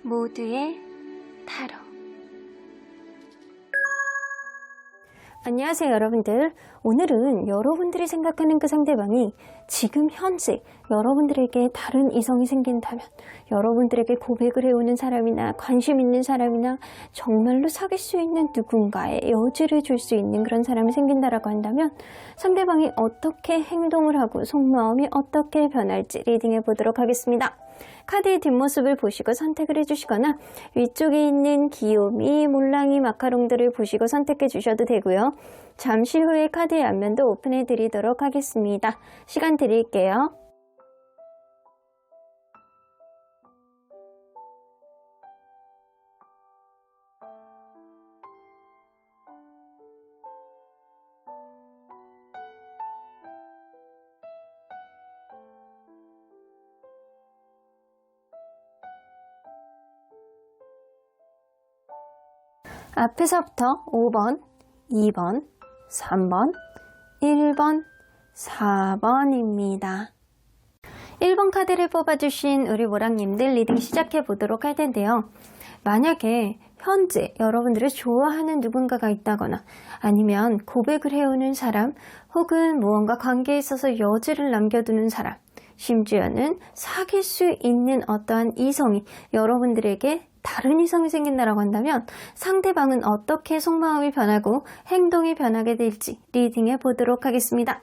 모두의 타로. 안녕하세요 여러분들. 오늘은 여러분들이 생각하는 그 상대방이 지금 현재 여러분들에게 다른 이성이 생긴다면, 여러분들에게 고백을 해오는 사람이나 관심 있는 사람이나 정말로 사귈 수 있는 누군가의 여지를 줄 수 있는 그런 사람이 생긴다라고 한다면 상대방이 어떻게 행동을 하고 속마음이 어떻게 변할지 리딩해 보도록 하겠습니다. 카드의 뒷모습을 보시고 선택을 해주시거나 위쪽에 있는 귀요미, 몰랑이, 마카롱들을 보시고 선택해 주셔도 되고요. 잠시 후에 카드의 앞면도 오픈해 드리도록 하겠습니다. 시간 드릴게요. 앞에서부터 5번, 2번, 3번, 1번, 4번입니다. 1번 카드를 뽑아주신 우리 모랑님들 리딩 시작해 보도록 할 텐데요. 만약에 현재 여러분들을 좋아하는 누군가가 있다거나 아니면 고백을 해오는 사람, 혹은 무언가 관계에 있어서 여지를 남겨두는 사람, 심지어는 사귈 수 있는 어떠한 이성이 여러분들에게 다른 이성이 생긴다라고 한다면 상대방은 어떻게 속마음이 변하고 행동이 변하게 될지 리딩해 보도록 하겠습니다.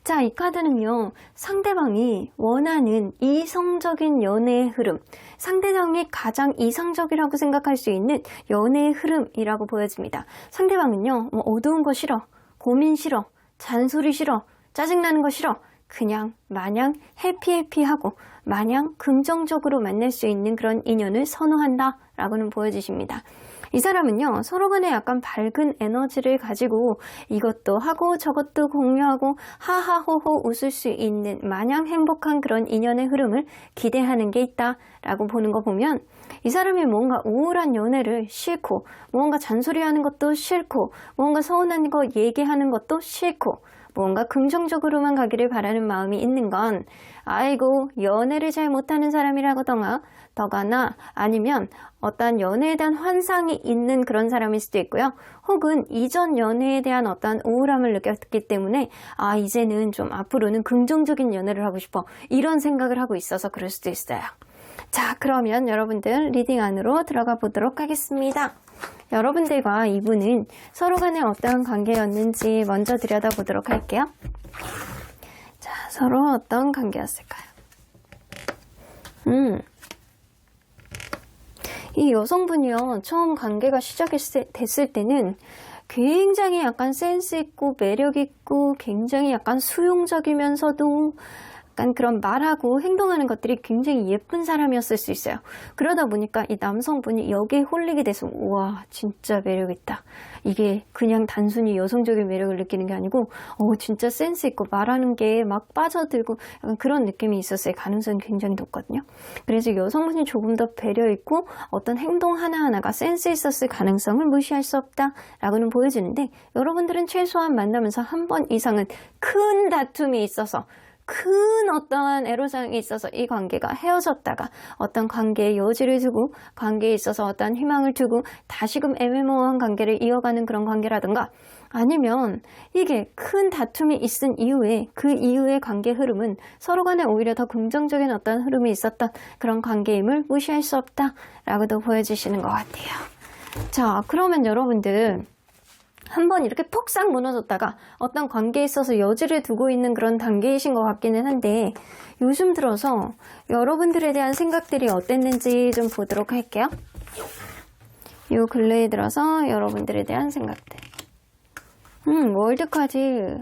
자, 이 카드는요, 상대방이 원하는 이성적인 연애의 흐름, 상대방이 가장 이상적이라고 생각할 수 있는 연애의 흐름이라고 보여집니다. 상대방은요, 어두운 거 싫어, 고민 싫어, 잔소리 싫어, 짜증나는 거 싫어, 그냥 마냥 해피해피하고 마냥 긍정적으로 만날 수 있는 그런 인연을 선호한다 라고는 보여주십니다. 이 사람은요, 서로 간에 약간 밝은 에너지를 가지고 이것도 하고 저것도 공유하고 하하호호 웃을 수 있는 마냥 행복한 그런 인연의 흐름을 기대하는 게 있다 라고 보는 거 보면, 이 사람이 뭔가 우울한 연애를 싫고, 뭔가 잔소리하는 것도 싫고, 뭔가 서운한 거 얘기하는 것도 싫고, 뭔가 긍정적으로만 가기를 바라는 마음이 있는 건, 아이고 연애를 잘 못하는 사람이라거나 더가나 아니면 어떤 연애에 대한 환상이 있는 그런 사람일 수도 있고요. 혹은 이전 연애에 대한 어떤 우울함을 느꼈기 때문에 이제는 좀 앞으로는 긍정적인 연애를 하고 싶어, 이런 생각을 하고 있어서 그럴 수도 있어요. 자, 그러면 여러분들 리딩 안으로 들어가 보도록 하겠습니다. 여러분들과 이분은 서로 간에 어떠한 관계였는지 먼저 들여다보도록 할게요. 자, 서로 어떤 관계였을까요? 이 여성분이요, 처음 관계가 시작됐을 때는 굉장히 약간 센스 있고 매력 있고 굉장히 약간 수용적이면서도 약간 그런 말하고 행동하는 것들이 굉장히 예쁜 사람이었을 수 있어요. 그러다 보니까 이 남성분이 여기에 홀리게 돼서 우와 진짜 매력있다, 이게 그냥 단순히 여성적인 매력을 느끼는 게 아니고 진짜 센스 있고 말하는 게 막 빠져들고 약간 그런 느낌이 있었을 가능성이 굉장히 높거든요. 그래서 여성분이 조금 더 배려 있고 어떤 행동 하나하나가 센스 있었을 가능성을 무시할 수 없다 라고는 보여지는데, 여러분들은 최소한 만나면서 한 번 이상은 큰 다툼이 있어서, 큰 어떠한 애로사항이 있어서 이 관계가 헤어졌다가 어떤 관계에 여지를 두고 관계에 있어서 어떤 희망을 두고 다시금 애매모호한 관계를 이어가는 그런 관계라든가, 아니면 이게 큰 다툼이 있은 이후에 그 이후의 관계 흐름은 서로 간에 오히려 더 긍정적인 어떤 흐름이 있었던 그런 관계임을 무시할 수 없다라고도 보여주시는 것 같아요. 자, 그러면 여러분들 한번 이렇게 폭삭 무너졌다가 어떤 관계에 있어서 여지를 두고 있는 그런 단계이신 것 같기는 한데, 요즘 들어서 여러분들에 대한 생각들이 어땠는지 좀 보도록 할게요. 요 근래에 들어서 여러분들에 대한 생각들. 월드카드.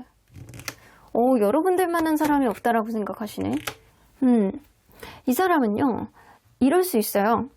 여러분들만한 사람이 없다라고 생각하시네. 이 사람은요, 이럴 수 있어요.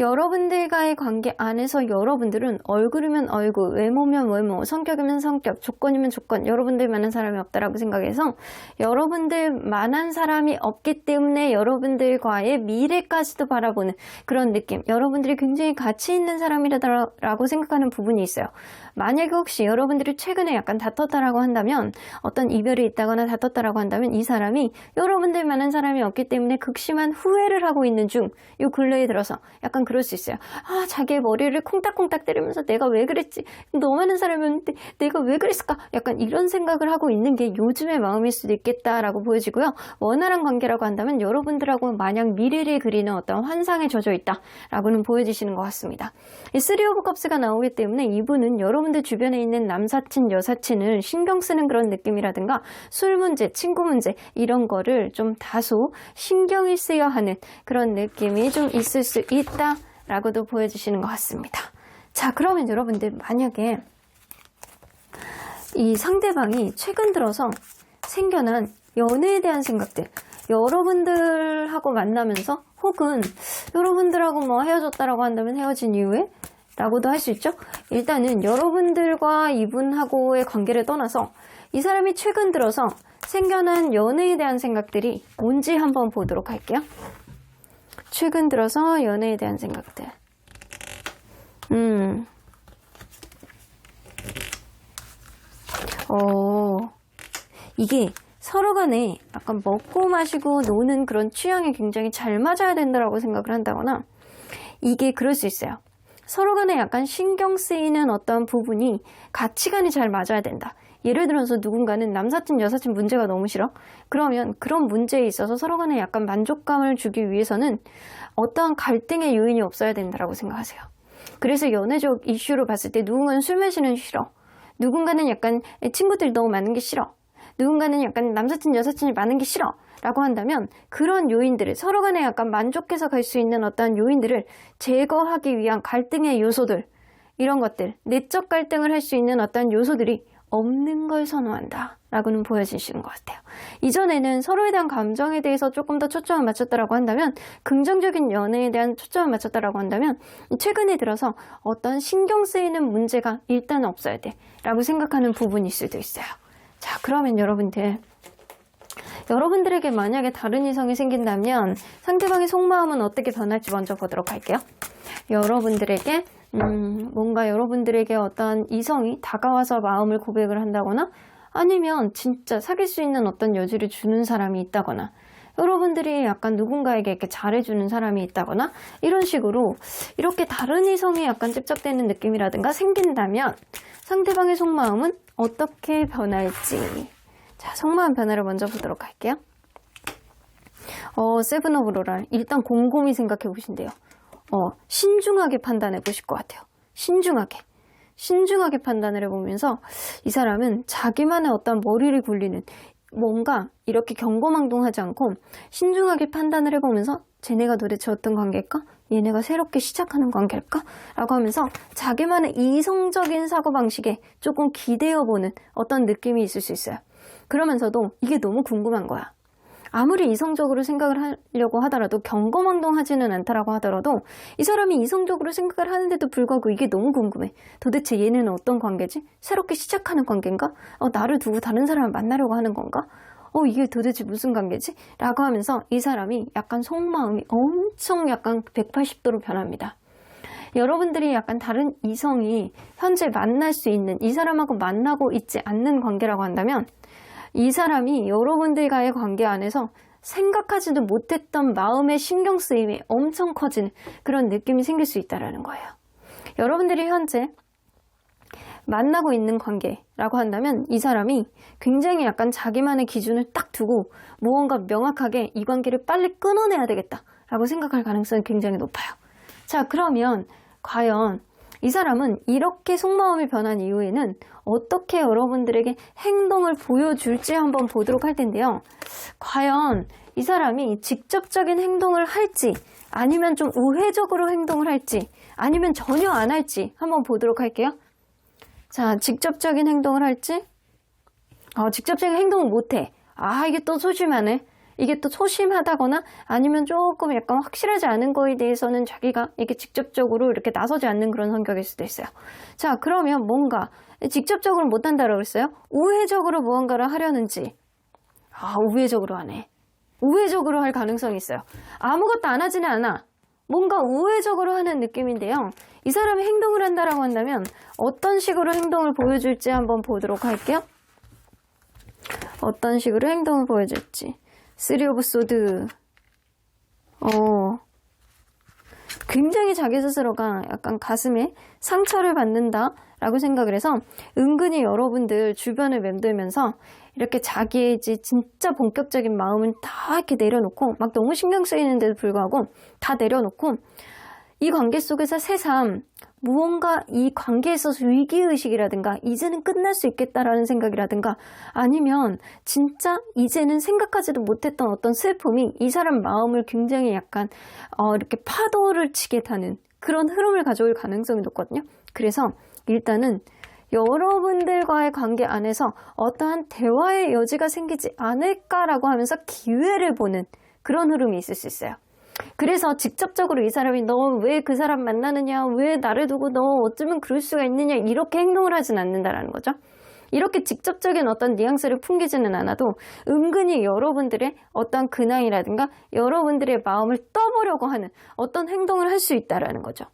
여러분들과의 관계 안에서 여러분들은 얼굴이면 얼굴, 외모면 외모, 성격이면 성격, 조건이면 조건, 여러분들만한 사람이 없다라고 생각해서 여러분들만한 사람이 없기 때문에 여러분들과의 미래까지도 바라보는 그런 느낌, 여러분들이 굉장히 가치 있는 사람이라고 생각하는 부분이 있어요. 만약에 혹시 여러분들이 최근에 약간 다퉜다라고 한다면, 어떤 이별이 있다거나 다퉜다라고 한다면 이 사람이 여러분들만한 사람이 없기 때문에 극심한 후회를 하고 있는 중, 요 근래에 들어서 약간 그럴 수 있어요. 아, 자기의 머리를 콩닥콩닥 때리면서 내가 왜 그랬지? 너만한 사람이었는데 내가 왜 그랬을까? 약간 이런 생각을 하고 있는 게 요즘의 마음일 수도 있겠다라고 보여지고요. 원활한 관계라고 한다면 여러분들하고 마냥 미래를 그리는 어떤 환상에 젖어 있다라고는 보여지시는 것 같습니다. 이 3 오브 컵스가 나오기 때문에 이분은 여러분들 주변에 있는 남사친, 여사친을 신경 쓰는 그런 느낌이라든가 술 문제, 친구 문제 이런 거를 좀 다소 신경이 쓰여 하는 그런 느낌이 좀 있을 수 있다라고도 보여주시는 것 같습니다. 자, 그러면 여러분들 만약에 이 상대방이 최근 들어서 생겨난 연애에 대한 생각들, 여러분들하고 만나면서 혹은 여러분들하고 뭐 헤어졌다라고 한다면 헤어진 이후에 라고도 할 수 있죠. 일단은 여러분들과 이분하고의 관계를 떠나서 이 사람이 최근 들어서 생겨난 연애에 대한 생각들이 뭔지 한번 보도록 할게요. 최근 들어서 연애에 대한 생각들. 이게 서로 간에 약간 먹고 마시고 노는 그런 취향이 굉장히 잘 맞아야 된다고 생각을 한다거나, 이게 그럴 수 있어요. 서로 간에 약간 신경 쓰이는 어떤 부분이 가치관이 잘 맞아야 된다. 예를 들어서 누군가는 남사친, 여사친 문제가 너무 싫어? 그러면 그런 문제에 있어서 서로 간에 약간 만족감을 주기 위해서는 어떠한 갈등의 요인이 없어야 된다고 생각하세요. 그래서 연애적 이슈로 봤을 때 누군가는 술 마시는 게 싫어. 누군가는 약간 친구들이 너무 많은 게 싫어. 누군가는 약간 남사친, 여사친이 많은 게 싫어 라고 한다면 그런 요인들을, 서로 간에 약간 만족해서 갈 수 있는 어떤 요인들을 제거하기 위한 갈등의 요소들, 이런 것들, 내적 갈등을 할 수 있는 어떤 요소들이 없는 걸 선호한다 라고는 보여지시는 것 같아요. 이전에는 서로에 대한 감정에 대해서 조금 더 초점을 맞췄다라고 한다면, 긍정적인 연애에 대한 초점을 맞췄다라고 한다면, 최근에 들어서 어떤 신경 쓰이는 문제가 일단 없어야 돼 라고 생각하는 부분일 수도 있어요. 자, 그러면 여러분들에게 만약에 다른 이성이 생긴다면 상대방의 속마음은 어떻게 변할지 먼저 보도록 할게요. 여러분들에게 뭔가 여러분들에게 어떤 이성이 다가와서 마음을 고백을 한다거나, 아니면 진짜 사귈 수 있는 어떤 여지를 주는 사람이 있다거나, 여러분들이 약간 누군가에게 이렇게 잘해주는 사람이 있다거나, 이런 식으로 이렇게 다른 이성이 약간 찝적되는 느낌이라든가 생긴다면 상대방의 속마음은 어떻게 변할지. 자, 속마음 변화를 먼저 보도록 할게요. 세븐 오브 로랄. 일단 곰곰이 생각해 보신대요. 신중하게 판단해 보실 것 같아요. 신중하게 판단을 해보면서 이 사람은 자기만의 어떤 머리를 굴리는, 뭔가 이렇게 경거망동하지 않고 신중하게 판단을 해보면서 쟤네가 도대체 어떤 관계일까? 얘네가 새롭게 시작하는 관계일까? 라고 하면서 자기만의 이성적인 사고방식에 조금 기대어보는 어떤 느낌이 있을 수 있어요. 그러면서도 이게 너무 궁금한 거야. 아무리 이성적으로 생각을 하려고 하더라도, 경거망동하지는 않다라고 하더라도 이 사람이 이성적으로 생각을 하는데도 불구하고 이게 너무 궁금해. 도대체 얘네는 어떤 관계지? 새롭게 시작하는 관계인가? 나를 두고 다른 사람을 만나려고 하는 건가? 이게 도대체 무슨 관계지? 라고 하면서 이 사람이 약간 속마음이 엄청 약간 180도로 변합니다. 여러분들이 약간 다른 이성이 현재 만날 수 있는, 이 사람하고 만나고 있지 않는 관계라고 한다면, 이 사람이 여러분들과의 관계 안에서 생각하지도 못했던 마음의 신경쓰임이 엄청 커지는 그런 느낌이 생길 수 있다는 거예요. 여러분들이 현재 만나고 있는 관계라고 한다면 이 사람이 굉장히 약간 자기만의 기준을 딱 두고 무언가 명확하게 이 관계를 빨리 끊어내야 되겠다라고 생각할 가능성이 굉장히 높아요. 자, 그러면 과연 이 사람은 이렇게 속마음이 변한 이후에는 어떻게 여러분들에게 행동을 보여줄지 한번 보도록 할 텐데요. 과연 이 사람이 직접적인 행동을 할지, 아니면 좀 우회적으로 행동을 할지, 아니면 전혀 안 할지 한번 보도록 할게요. 자, 직접적인 행동을 할지, 직접적인 행동을 못해. 이게 또 소심하네. 이게 또 소심하다거나 아니면 조금 약간 확실하지 않은 거에 대해서는 자기가 이렇게 직접적으로 이렇게 나서지 않는 그런 성격일 수도 있어요. 자, 그러면 뭔가 직접적으로 못한다고 그랬어요? 우회적으로 무언가를 하려는지. 우회적으로 하네. 우회적으로 할 가능성이 있어요. 아무것도 안 하지는 않아. 뭔가 우회적으로 하는 느낌인데요. 이 사람이 행동을 한다라고 한다면 어떤 식으로 행동을 보여줄지 한번 보도록 할게요. 어떤 식으로 행동을 보여줄지. 3 오브 소드. 굉장히 자기 스스로가 약간 가슴에 상처를 받는다라고 생각을 해서 은근히 여러분들 주변을 맴돌면서 이렇게 자기의 이제 진짜 본격적인 마음을 다 이렇게 내려놓고 막 너무 신경 쓰이는데도 불구하고 다 내려놓고 이 관계 속에서 새삼 무언가 이 관계에 있어서 위기의식이라든가 이제는 끝날 수 있겠다라는 생각이라든가 아니면 진짜 이제는 생각하지도 못했던 어떤 슬픔이 이 사람 마음을 굉장히 약간 이렇게 파도를 치게 타는 그런 흐름을 가져올 가능성이 높거든요. 그래서 일단은 여러분들과의 관계 안에서 어떠한 대화의 여지가 생기지 않을까라고 하면서 기회를 보는 그런 흐름이 있을 수 있어요. 그래서 직접적으로 이 사람이 너 왜 그 사람 만나느냐, 왜 나를 두고 너 어쩌면 그럴 수가 있느냐 이렇게 행동을 하진 않는다라는 거죠. 이렇게 직접적인 어떤 뉘앙스를 풍기지는 않아도 은근히 여러분들의 어떤 근황이라든가 여러분들의 마음을 떠보려고 하는 어떤 행동을 할 수 있다라는 거죠.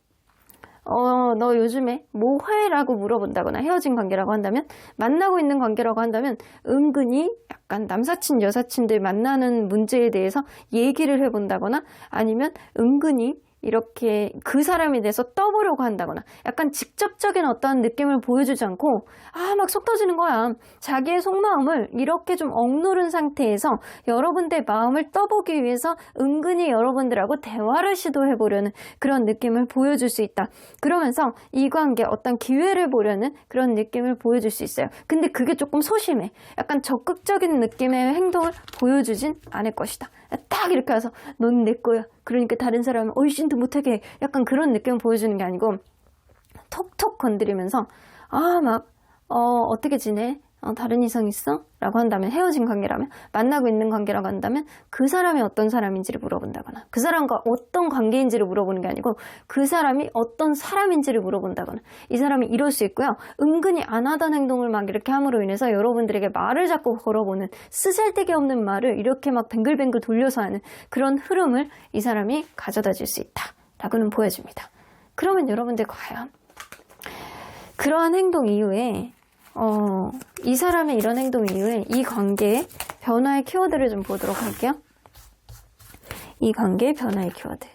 너 요즘에 뭐 해? 라고 물어본다거나 헤어진 관계라고 한다면 만나고 있는 관계라고 한다면 은근히 약간 남사친 여사친들 만나는 문제에 대해서 얘기를 해본다거나 아니면 은근히 이렇게 그 사람에 대해서 떠보려고 한다거나 약간 직접적인 어떤 느낌을 보여주지 않고 막 속 터지는 거야. 자기의 속마음을 이렇게 좀 억누른 상태에서 여러분들 마음을 떠보기 위해서 은근히 여러분들하고 대화를 시도해보려는 그런 느낌을 보여줄 수 있다. 그러면서 이 관계 어떤 기회를 보려는 그런 느낌을 보여줄 수 있어요. 근데 그게 조금 소심해. 약간 적극적인 느낌의 행동을 보여주진 않을 것이다. 딱 이렇게 와서 넌 내 거야. 그러니까 다른 사람은 얼씬도 못하게 해. 약간 그런 느낌을 보여주는 게 아니고 톡톡 건드리면서 어떻게 지내? 다른 이성 있어? 라고 한다면 헤어진 관계라면 만나고 있는 관계라고 한다면 그 사람이 어떤 사람인지를 물어본다거나 그 사람과 어떤 관계인지를 물어보는 게 아니고 그 사람이 어떤 사람인지를 물어본다거나 이 사람이 이럴 수 있고요. 은근히 안 하던 행동을 막 이렇게 함으로 인해서 여러분들에게 말을 자꾸 걸어보는 쓰잘데기 없는 말을 이렇게 막 뱅글뱅글 돌려서 하는 그런 흐름을 이 사람이 가져다 줄 수 있다 라고는 보여줍니다. 그러면 여러분들 과연 그러한 행동 이후에 이 사람의 이런 행동 이후에 이 관계의 변화의 키워드를 좀 보도록 할게요. 이 관계의 변화의 키워드.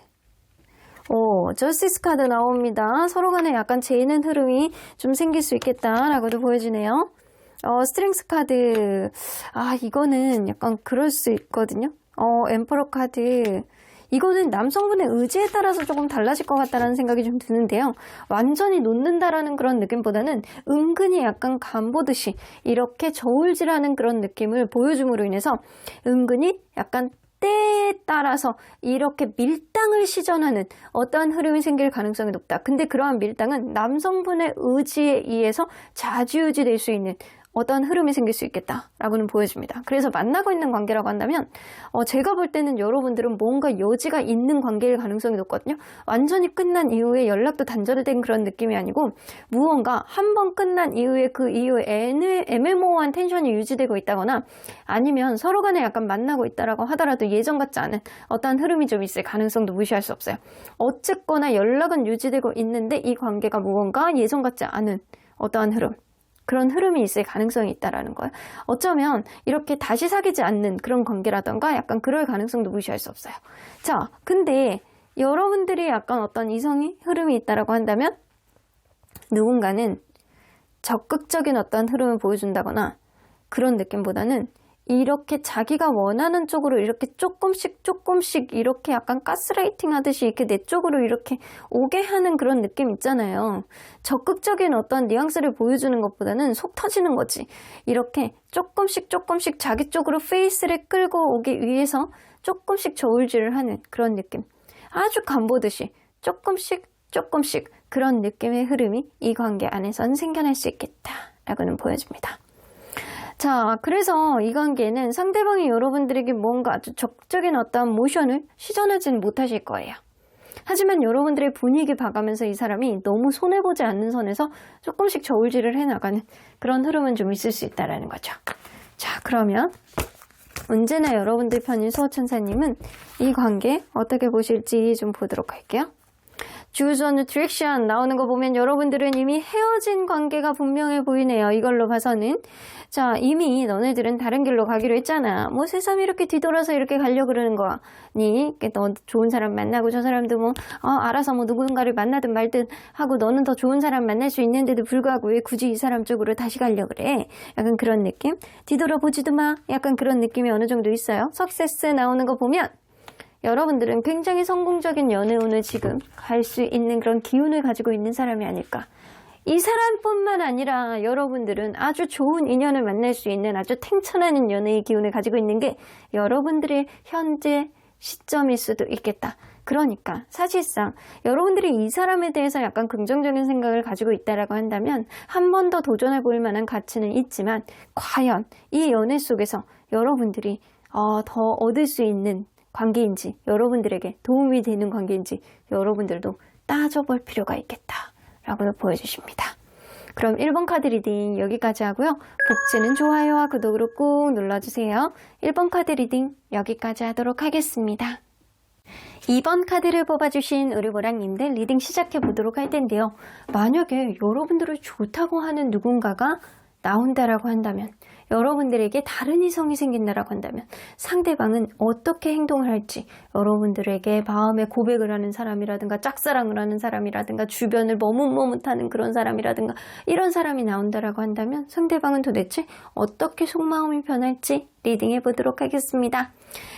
저스티스 카드 나옵니다. 서로 간에 약간 재는 흐름이 좀 생길 수 있겠다라고도 보여지네요. 스트렝스 카드. 이거는 약간 그럴 수 있거든요. 엠퍼러 카드. 이거는 남성분의 의지에 따라서 조금 달라질 것 같다는 생각이 좀 드는데요. 완전히 놓는다라는 그런 느낌보다는 은근히 약간 간보듯이 이렇게 저울질하는 그런 느낌을 보여줌으로 인해서 은근히 약간 때에 따라서 이렇게 밀당을 시전하는 어떠한 흐름이 생길 가능성이 높다. 근데 그러한 밀당은 남성분의 의지에 의해서 좌지우지될 수 있는 어떤 흐름이 생길 수 있겠다라고는 보여집니다. 그래서 만나고 있는 관계라고 한다면 제가 볼 때는 여러분들은 뭔가 여지가 있는 관계일 가능성이 높거든요. 완전히 끝난 이후에 연락도 단절된 그런 느낌이 아니고 무언가 한 번 끝난 이후에 그 이후에 애매모호한 텐션이 유지되고 있다거나 아니면 서로 간에 약간 만나고 있다라고 하더라도 예전 같지 않은 어떠한 흐름이 좀 있을 가능성도 무시할 수 없어요. 어쨌거나 연락은 유지되고 있는데 이 관계가 무언가 예전 같지 않은 어떠한 흐름 그런 흐름이 있을 가능성이 있다라는 거예요. 어쩌면 이렇게 다시 사귀지 않는 그런 관계라던가 약간 그럴 가능성도 무시할 수 없어요. 자, 근데 여러분들이 약간 어떤 이성의 흐름이 있다라고 한다면 누군가는 적극적인 어떤 흐름을 보여준다거나 그런 느낌보다는 이렇게 자기가 원하는 쪽으로 이렇게 조금씩 이렇게 약간 가스라이팅 하듯이 이렇게 내 쪽으로 이렇게 오게 하는 그런 느낌 있잖아요. 적극적인 어떤 뉘앙스를 보여주는 것보다는 속 터지는 거지. 이렇게 조금씩 자기 쪽으로 페이스를 끌고 오기 위해서 조금씩 저울질을 하는 그런 느낌. 아주 간보듯이 조금씩 그런 느낌의 흐름이 이 관계 안에선 생겨날 수 있겠다라고는 보여집니다. 자, 그래서 이 관계는 상대방이 여러분들에게 뭔가 아주 적극적인 어떤 모션을 시전하지는 못하실 거예요. 하지만 여러분들의 분위기 봐가면서 이 사람이 너무 손해보지 않는 선에서 조금씩 저울질을 해나가는 그런 흐름은 좀 있을 수 있다는 거죠. 자, 그러면 언제나 여러분들 편인 수호천사님은 이 관계 어떻게 보실지 좀 보도록 할게요. Choose one direction 나오는 거 보면 여러분들은 이미 헤어진 관계가 분명해 보이네요. 이걸로 봐서는. 자, 이미 너네들은 다른 길로 가기로 했잖아. 뭐 새삼 이렇게 뒤돌아서 이렇게 가려고 그러는 거니? 너 좋은 사람 만나고 저 사람도 뭐 알아서 뭐 누군가를 만나든 말든 하고 너는 더 좋은 사람 만날 수 있는데도 불구하고 왜 굳이 이 사람 쪽으로 다시 가려고 그래? 약간 그런 느낌? 뒤돌아보지도 마. 약간 그런 느낌이 어느 정도 있어요. 석세스 나오는 거 보면 여러분들은 굉장히 성공적인 연애운을 지금 갈 수 있는 그런 기운을 가지고 있는 사람이 아닐까. 이 사람뿐만 아니라 여러분들은 아주 좋은 인연을 만날 수 있는 아주 탱천하는 연애의 기운을 가지고 있는 게 여러분들의 현재 시점일 수도 있겠다. 그러니까 사실상 여러분들이 이 사람에 대해서 약간 긍정적인 생각을 가지고 있다라고 한다면 한 번 더 도전해 볼 만한 가치는 있지만 과연 이 연애 속에서 여러분들이 더 얻을 수 있는 관계인지 여러분들에게 도움이 되는 관계인지 여러분들도 따져볼 필요가 있겠다라고 보여주십니다. 그럼 1번 카드 리딩 여기까지 하고요. 복지는 좋아요와 구독으로 꾹 눌러주세요. 1번 카드 리딩 여기까지 하도록 하겠습니다. 2번 카드를 뽑아주신 우리 모랑님들 리딩 시작해 보도록 할 텐데요. 만약에 여러분들을 좋다고 하는 누군가가 나온다라고 한다면 여러분들에게 다른 이성이 생긴다라고 한다면 상대방은 어떻게 행동을 할지 여러분들에게 마음에 고백을 하는 사람이라든가 짝사랑을 하는 사람이라든가 주변을 머뭇머뭇하는 그런 사람이라든가 이런 사람이 나온다라고 한다면 상대방은 도대체 어떻게 속마음이 변할지 리딩해 보도록 하겠습니다.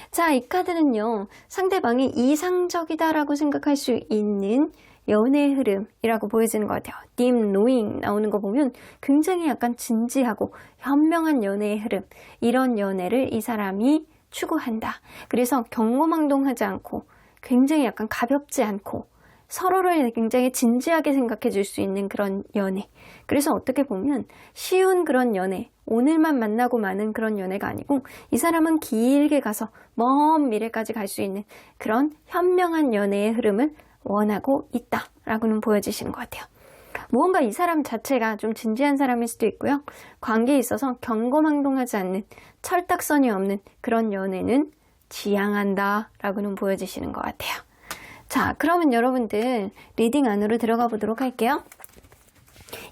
자, 이 카드는요. 상대방이 이상적이다라고 생각할 수 있는 연애의 흐름이라고 보여지는 것 같아요. Deep knowing 나오는 거 보면 굉장히 약간 진지하고 현명한 연애의 흐름, 이런 연애를 이 사람이 추구한다. 그래서 경고망동하지 않고 굉장히 약간 가볍지 않고 서로를 굉장히 진지하게 생각해 줄 수 있는 그런 연애. 그래서 어떻게 보면 쉬운 그런 연애, 오늘만 만나고 마는 그런 연애가 아니고 이 사람은 길게 가서 먼 미래까지 갈 수 있는 그런 현명한 연애의 흐름을 원하고 있다라고는 보여주시는 것 같아요. 무언가 이 사람 자체가 좀 진지한 사람일 수도 있고요. 관계에 있어서 경고망동하지 않는 철딱선이 없는 그런 연애는 지향한다라고는 보여주시는 것 같아요. 자, 그러면 여러분들 리딩 안으로 들어가 보도록 할게요.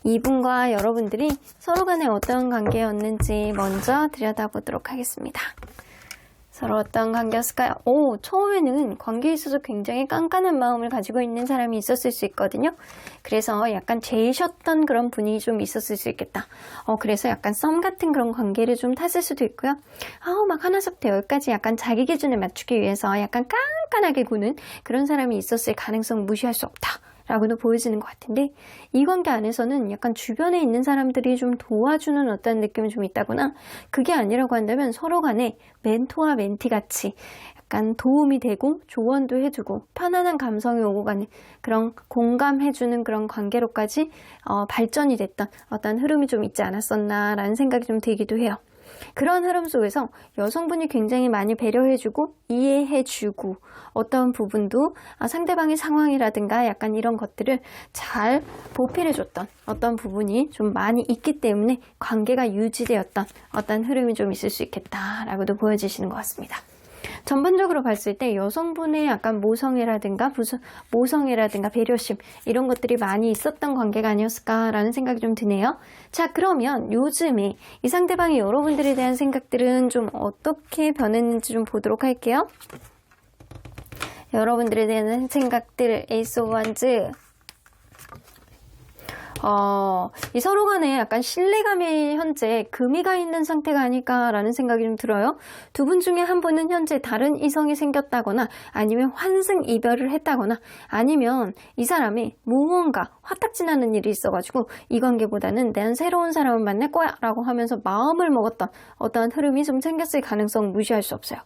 이분과 여러분들이 서로 간에 어떤 관계였는지 먼저 들여다보도록 하겠습니다. 서로 어떤 관계였을까요? 처음에는 관계에 있어서 굉장히 깐깐한 마음을 가지고 있는 사람이 있었을 수 있거든요. 그래서 약간 제이셨던 그런 분위기 좀 있었을 수 있겠다. 그래서 약간 썸 같은 그런 관계를 좀 탔을 수도 있고요. 막 하나부터 열까지 약간 자기 기준에 맞추기 위해서 약간 깐깐하게 구는 그런 사람이 있었을 가능성 무시할 수 없다. 라고도 보여지는 것 같은데 이 관계 안에서는 약간 주변에 있는 사람들이 좀 도와주는 어떤 느낌이 좀 있다거나 그게 아니라고 한다면 서로 간에 멘토와 멘티 같이 약간 도움이 되고 조언도 해주고 편안한 감성이 오고 가는 그런 공감해주는 그런 관계로까지 발전이 됐던 어떤 흐름이 좀 있지 않았었나라는 생각이 좀 들기도 해요. 그런 흐름 속에서 여성분이 굉장히 많이 배려해주고 이해해주고 어떤 부분도 상대방의 상황이라든가 약간 이런 것들을 잘 보필해줬던 어떤 부분이 좀 많이 있기 때문에 관계가 유지되었던 어떤 흐름이 좀 있을 수 있겠다라고도 보여지시는 것 같습니다. 전반적으로 봤을 때 여성분의 약간 모성애라든가 배려심 이런 것들이 많이 있었던 관계가 아니었을까라는 생각이 좀 드네요. 자, 그러면 요즘에 이 상대방이 여러분들에 대한 생각들은 좀 어떻게 변했는지 좀 보도록 할게요. 여러분들에 대한 생각들 에이스 오브 원즈 이 서로 간에 약간 신뢰감이 현재 금이 가 있는 상태가 아닐까라는 생각이 좀 들어요. 두 분 중에 한 분은 현재 다른 이성이 생겼다거나 아니면 환승 이별을 했다거나 아니면 이 사람이 무언가 화딱지나는 일이 있어가지고 이 관계보다는 난 새로운 사람을 만날 거야 라고 하면서 마음을 먹었던 어떠한 흐름이 좀 생겼을 가능성 무시할 수 없어요.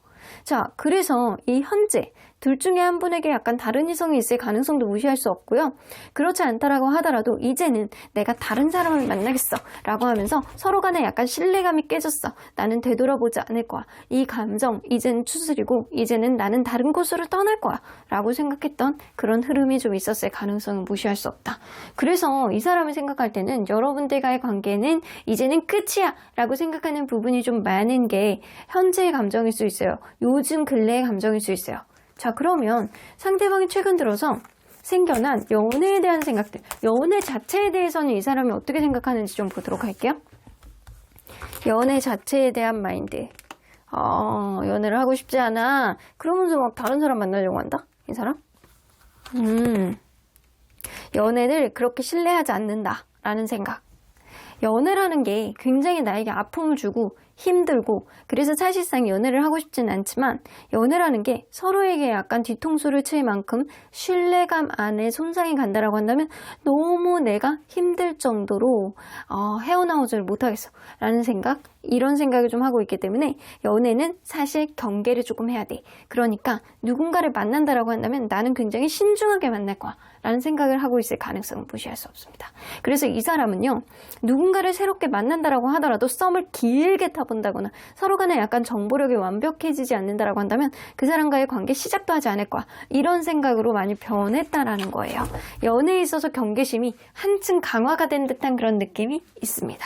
자, 그래서 이 현재 둘 중에 한 분에게 약간 다른 이성이 있을 가능성도 무시할 수 없고요. 그렇지 않다라고 하더라도 이제는 내가 다른 사람을 만나겠어 라고 하면서 서로 간에 약간 신뢰감이 깨졌어. 나는 되돌아보지 않을 거야. 이 감정 이제는 추스리고 이제는 나는 다른 곳으로 떠날 거야 라고 생각했던 그런 흐름이 좀 있었을 가능성은 무시할 수 없다. 그래서 이 사람이 생각할 때는 여러분들과의 관계는 이제는 끝이야 라고 생각하는 부분이 좀 많은 게 현재의 감정일 수 있어요. 요즘 근래의 감정일 수 있어요. 자, 그러면 상대방이 최근 들어서 생겨난 연애에 대한 생각들, 연애 자체에 대해서는 이 사람이 어떻게 생각하는지 좀 보도록 할게요. 연애 자체에 대한 마인드. 연애를 하고 싶지 않아. 그러면서 막 다른 사람 만나려고 한다? 이 사람? 연애를 그렇게 신뢰하지 않는다 라는 생각. 연애라는 게 굉장히 나에게 아픔을 주고 힘들고, 그래서 사실상 연애를 하고 싶진 않지만 연애라는 게 서로에게 약간 뒤통수를 칠 만큼 신뢰감 안에 손상이 간다라고 한다면 너무 내가 힘들 정도로 헤어나오지를 못하겠어 라는 생각, 이런 생각을 좀 하고 있기 때문에 연애는 사실 경계를 조금 해야 돼. 그러니까 누군가를 만난다라고 한다면 나는 굉장히 신중하게 만날 거야 라는 생각을 하고 있을 가능성은 무시할 수 없습니다. 그래서 이 사람은요, 누군가를 새롭게 만난다라고 하더라도 썸을 길게 타본다거나 서로 간에 약간 정보력이 완벽해지지 않는다라고 한다면 그 사람과의 관계 시작도 하지 않을 거야, 이런 생각으로 많이 변했다라는 거예요. 연애에 있어서 경계심이 한층 강화가 된 듯한 그런 느낌이 있습니다.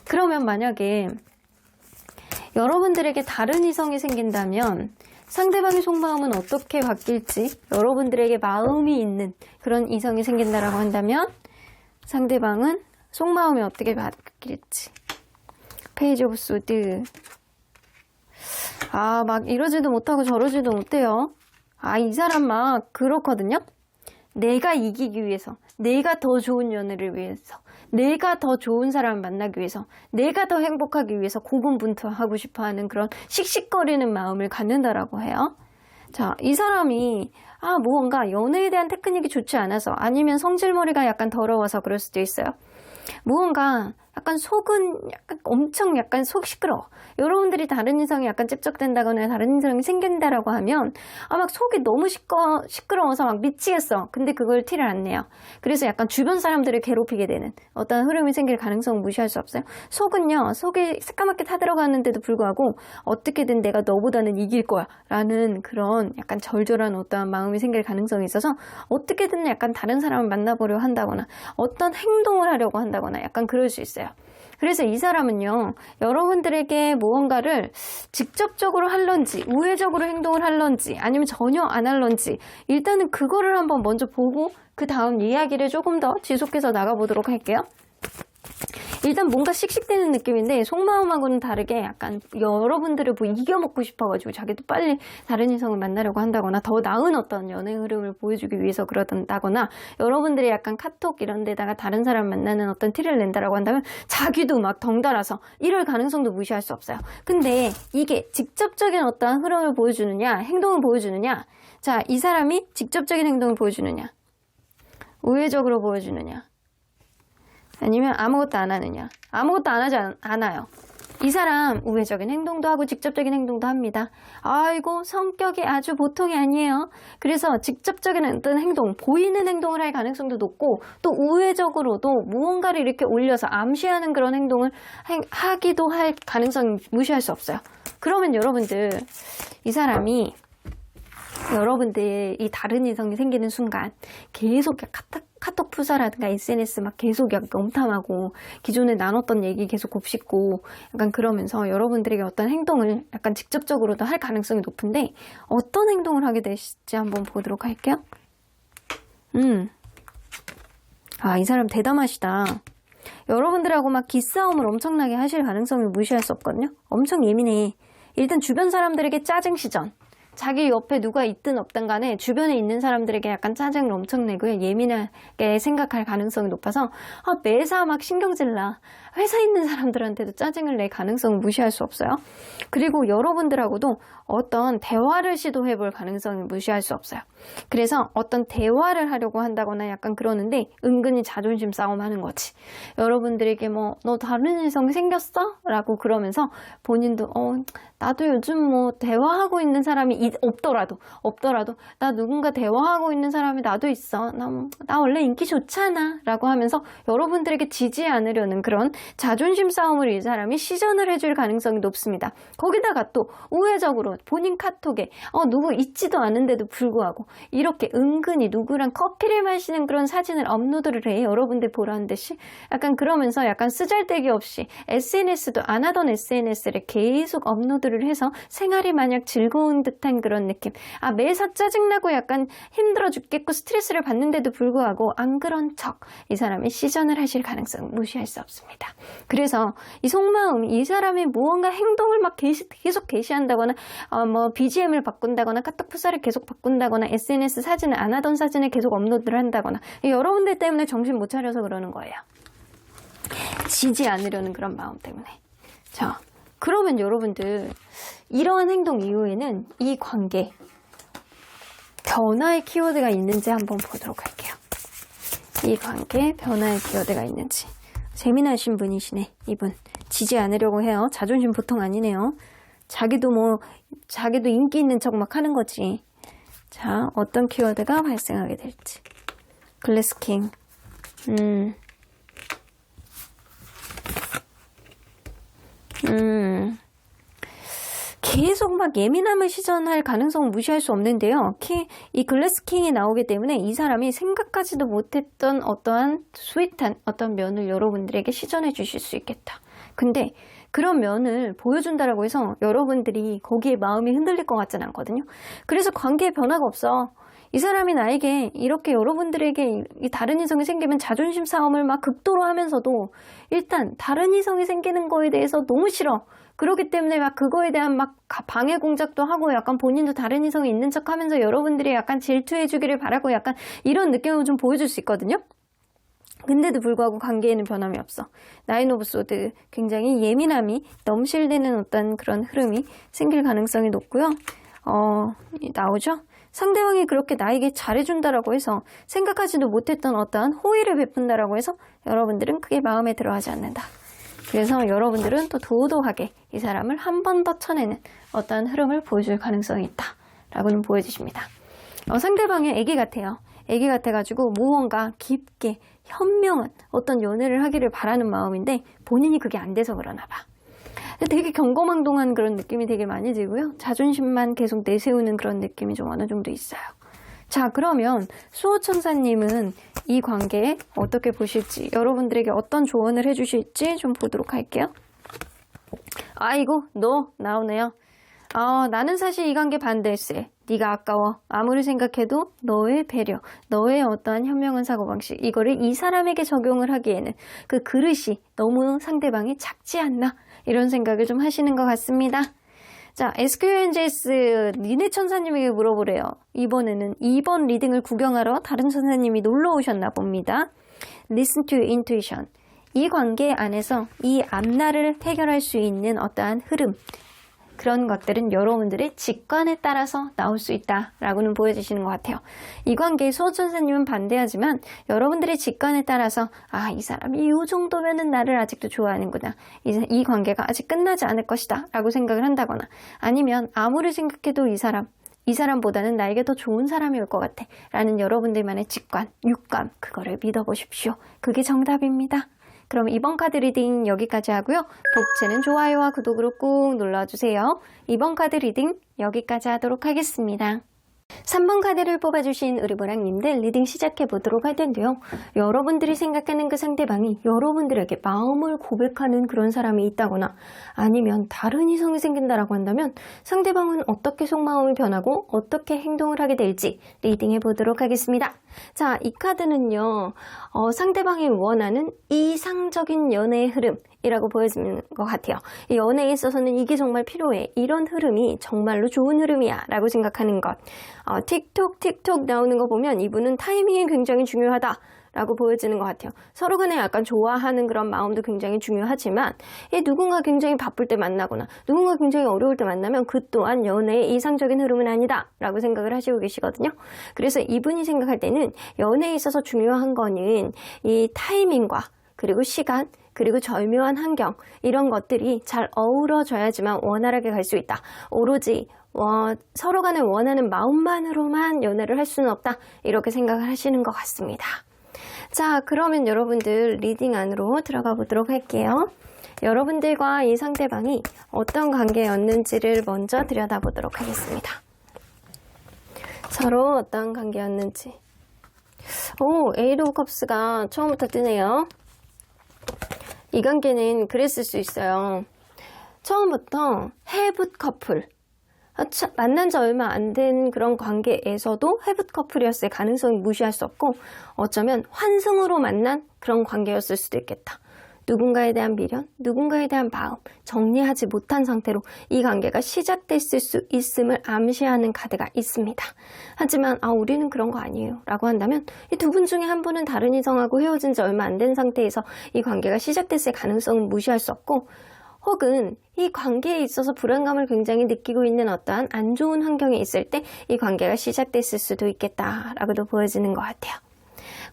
그러면 만약에 여러분들에게 다른 이성이 생긴다면 상대방의 속마음은 어떻게 바뀔지, 여러분들에게 마음이 있는 그런 이성이 생긴다라고 한다면 상대방은 속마음이 어떻게 바뀔지. 페이지 오브 소드. 막 이러지도 못하고 저러지도 못해요. 이 사람 막 그렇거든요. 내가 이기기 위해서, 내가 더 좋은 연애를 위해서, 내가 더 좋은 사람을 만나기 위해서, 내가 더 행복하기 위해서 고군분투하고 싶어하는 그런 씩씩거리는 마음을 갖는다라고 해요. 자, 이 사람이 무언가 연애에 대한 테크닉이 좋지 않아서, 아니면 성질머리가 약간 더러워서 그럴 수도 있어요. 무언가 약간 속은 엄청 약간 속 시끄러워. 여러분들이 다른 이성이 약간 찝쩍된다거나 다른 이성이 생긴다라고 하면 막 속이 너무 시끄러워서 막 미치겠어. 근데 그걸 티를 안 내요. 그래서 약간 주변 사람들을 괴롭히게 되는 어떤 흐름이 생길 가능성은 무시할 수 없어요. 속은요, 속이 새까맣게 타들어가는데도 불구하고 어떻게든 내가 너보다는 이길 거야 라는 그런 약간 절절한 어떠한 마음이 생길 가능성이 있어서 어떻게든 약간 다른 사람을 만나보려 한다거나 어떤 행동을 하려고 한다거나 약간 그럴 수 있어요. 그래서 이 사람은요, 여러분들에게 무언가를 직접적으로 할런지, 우회적으로 행동을 할런지, 아니면 전혀 안 할런지, 일단은 그거를 한번 먼저 보고 그 다음 이야기를 조금 더 지속해서 나가보도록 할게요. 일단 뭔가 씩씩대는 느낌인데 속마음하고는 다르게 약간 여러분들을 이겨먹고 싶어가지고 자기도 빨리 다른 이성을 만나려고 한다거나 더 나은 어떤 연애 흐름을 보여주기 위해서 그러다거나, 여러분들이 약간 카톡 이런 데다가 다른 사람 만나는 어떤 티를 낸다라고 한다면 자기도 막 덩달아서 이럴 가능성도 무시할 수 없어요. 근데 이게 직접적인 어떤 흐름을 보여주느냐, 행동을 보여주느냐, 자, 이 사람이 직접적인 행동을 보여주느냐, 우회적으로 보여주느냐, 아니면 아무것도 안 하느냐. 아무것도 안 하지 않아요. 이 사람 우회적인 행동도 하고 직접적인 행동도 합니다. 아이고, 성격이 아주 보통이 아니에요. 그래서 직접적인 어떤 행동, 보이는 행동을 할 가능성도 높고, 또 우회적으로도 무언가를 이렇게 올려서 암시하는 그런 행동을 하기도 할 가능성이 무시할 수 없어요. 그러면 여러분들, 이 사람이 여러분들 이 다른 이성이 생기는 순간 계속 카톡 푸사라든가 SNS 막 계속 약간 엄탐하고 기존에 나눴던 얘기 계속 곱씹고 약간 그러면서 여러분들에게 어떤 행동을 약간 직접적으로도 할 가능성이 높은데, 어떤 행동을 하게 되실지 한번 보도록 할게요. 이 사람 대담하시다. 여러분들하고 막 기싸움을 엄청나게 하실 가능성을 무시할 수 없거든요. 엄청 예민해. 일단 주변 사람들에게 짜증시전, 자기 옆에 누가 있든 없든 간에 주변에 있는 사람들에게 약간 짜증을 엄청 내고요. 예민하게 생각할 가능성이 높아서 매사 막 신경질나. 회사에 있는 사람들한테도 짜증을 낼 가능성을 무시할 수 없어요. 그리고 여러분들하고도 어떤 대화를 시도해볼 가능성을 무시할 수 없어요. 그래서 어떤 대화를 하려고 한다거나 약간 그러는데 은근히 자존심 싸움 하는 거지. 여러분들에게 뭐 너 다른 이성 생겼어? 라고 그러면서 본인도 나도 요즘 뭐 대화하고 있는 사람이 없더라도 나 누군가 대화하고 있는 사람이 나도 있어. 나 원래 인기 좋잖아 라고 하면서 여러분들에게 지지 않으려는 그런 자존심 싸움을 이 사람이 시전을 해줄 가능성이 높습니다. 거기다가 또 우회적으로 본인 카톡에 누구 있지도 않은데도 불구하고 이렇게 은근히 누구랑 커피를 마시는 그런 사진을 업로드를 해. 여러분들 보라는 듯이 약간 그러면서 약간 쓰잘데기 없이 SNS도 안 하던 SNS를 계속 업로드를 해서 생활이 마냥 즐거운 듯한 그런 느낌. 매사 짜증나고 약간 힘들어 죽겠고 스트레스를 받는데도 불구하고 안 그런 척 이 사람이 시전을 하실 가능성은 무시할 수 없습니다. 그래서 이 속마음이 이 사람이 무언가 행동을 막 계속 게시한다거나 뭐 BGM을 바꾼다거나 카톡 프사를 계속 바꾼다거나 SNS 사진을 안 하던 사진을 계속 업로드를 한다거나 여러분들 때문에 정신 못 차려서 그러는 거예요. 지지 않으려는 그런 마음 때문에. 자, 그러면 여러분들 이러한 행동 이후에는 이 관계 변화의 키워드가 있는지 한번 보도록 할게요. 이 관계 변화의 키워드가 있는지. 재미나신 분이시네. 이분 지지 않으려고 해요. 자존심 보통 아니네요. 자기도 인기 있는 척 막 하는 거지. 자, 어떤 키워드가 발생하게 될지. 글래스킹. 계속 막 예민함을 시전할 가능성은 무시할 수 없는데요. 이 글래스킹이 나오기 때문에 이 사람이 생각하지도 못했던 어떠한 스윗한 어떤 면을 여러분들에게 시전해 주실 수 있겠다. 근데 그런 면을 보여준다라고 해서 여러분들이 거기에 마음이 흔들릴 것 같진 않거든요. 그래서 관계에 변화가 없어. 이 사람이 나에게 이렇게 여러분들에게 다른 이성이 생기면 자존심 싸움을 막 극도로 하면서도 일단 다른 이성이 생기는 거에 대해서 너무 싫어. 그렇기 때문에 막 그거에 대한 막 방해 공작도 하고 약간 본인도 다른 이성이 있는 척 하면서 여러분들이 약간 질투해 주기를 바라고 약간 이런 느낌을 좀 보여줄 수 있거든요. 근데도 불구하고 관계에는 변함이 없어. 나인 오브 소드 굉장히 예민함이 넘실대는 어떤 그런 흐름이 생길 가능성이 높고요. 나오죠? 상대방이 그렇게 나에게 잘해준다라고 해서 생각하지도 못했던 어떠한 호의를 베푼다라고 해서 여러분들은 크게 마음에 들어하지 않는다. 그래서 여러분들은 또 도도하게 이 사람을 한 번 더 쳐내는 어떠한 흐름을 보여줄 가능성이 있다라고는 보여주십니다. 상대방이 애기 같아요. 애기 같아가지고 무언가 깊게 현명한 어떤 연애를 하기를 바라는 마음인데 본인이 그게 안 돼서 그러나 봐. 되게 경거망동한 그런 느낌이 되게 많이 들고요. 자존심만 계속 내세우는 그런 느낌이 좀 어느 정도 있어요. 자, 그러면 수호천사님은 이 관계에 어떻게 보실지, 여러분들에게 어떤 조언을 해주실지 좀 보도록 할게요. 아이고, 너 나오네요. 나는 사실 이 관계 반대일세. 네가 아까워. 아무리 생각해도 너의 배려, 너의 어떠한 현명한 사고방식, 이거를 이 사람에게 적용을 하기에는 그 그릇이 너무 상대방이 작지 않나, 이런 생각을 좀 하시는 것 같습니다. 자, SQNJS 니네 천사님에게 물어보래요. 이번에는 2번 리딩을 구경하러 다른 천사님이 놀러 오셨나 봅니다. Listen to intuition. 이 관계 안에서 이 앞날을 해결할 수 있는 어떠한 흐름, 그런 것들은 여러분들의 직관에 따라서 나올 수 있다라고는 보여주시는 것 같아요. 이 관계에 수호천사님은 반대하지만 여러분들의 직관에 따라서 이 사람이 이 정도면은 나를 아직도 좋아하는구나. 이 관계가 아직 끝나지 않을 것이다 라고 생각을 한다거나, 아니면 아무리 생각해도 이 사람보다는 나에게 더 좋은 사람이 올 것 같아 라는 여러분들만의 직관, 육감, 그거를 믿어보십시오. 그게 정답입니다. 그럼 이번 카드 리딩 여기까지 하고요. 독채는 좋아요와 구독으로 꾹 눌러주세요. 이번 카드 리딩 여기까지 하도록 하겠습니다. 3번 카드를 뽑아주신 우리 보랑님들 리딩 시작해보도록 할 텐데요. 여러분들이 생각하는 그 상대방이 여러분들에게 마음을 고백하는 그런 사람이 있다거나, 아니면 다른 이성이 생긴다라고 한다면 상대방은 어떻게 속마음이 변하고 어떻게 행동을 하게 될지 리딩해보도록 하겠습니다. 자, 이 카드는요, 상대방이 원하는 이상적인 연애의 흐름이라고 보여지는 것 같아요. 이 연애에 있어서는 이게 정말 필요해. 이런 흐름이 정말로 좋은 흐름이야 라고 생각하는 것. 틱톡 나오는 거 보면 이분은 타이밍이 굉장히 중요하다 라고 보여지는 것 같아요. 서로 간에 약간 좋아하는 그런 마음도 굉장히 중요하지만 누군가 굉장히 바쁠 때 만나거나 누군가 굉장히 어려울 때 만나면 그 또한 연애의 이상적인 흐름은 아니다 라고 생각을 하시고 계시거든요. 그래서 이분이 생각할 때는 연애에 있어서 중요한 거는 이 타이밍과 그리고 시간 그리고 절묘한 환경 이런 것들이 잘 어우러져야지만 원활하게 갈 수 있다. 오로지 서로 간에 원하는 마음만으로만 연애를 할 수는 없다. 이렇게 생각을 하시는 것 같습니다. 자, 그러면 여러분들 리딩 안으로 들어가 보도록 할게요. 여러분들과 이 상대방이 어떤 관계였는지를 먼저 들여다보도록 하겠습니다. 서로 어떤 관계였는지. 에이드 오브 컵스가 처음부터 뜨네요. 이 관계는 그랬을 수 있어요. 처음부터 해붓 커플. 만난 지 얼마 안 된 그런 관계에서도 해붓 커플이었을 가능성이 무시할 수 없고 어쩌면 환승으로 만난 그런 관계였을 수도 있겠다. 누군가에 대한 미련, 누군가에 대한 마음 정리하지 못한 상태로 이 관계가 시작됐을 수 있음을 암시하는 카드가 있습니다. 하지만 우리는 그런 거 아니에요 라고 한다면 이 두 분 중에 한 분은 다른 이성하고 헤어진 지 얼마 안 된 상태에서 이 관계가 시작됐을 가능성은 무시할 수 없고 혹은 이 관계에 있어서 불안감을 굉장히 느끼고 있는 어떠한 안 좋은 환경에 있을 때 이 관계가 시작됐을 수도 있겠다라고도 보여지는 것 같아요.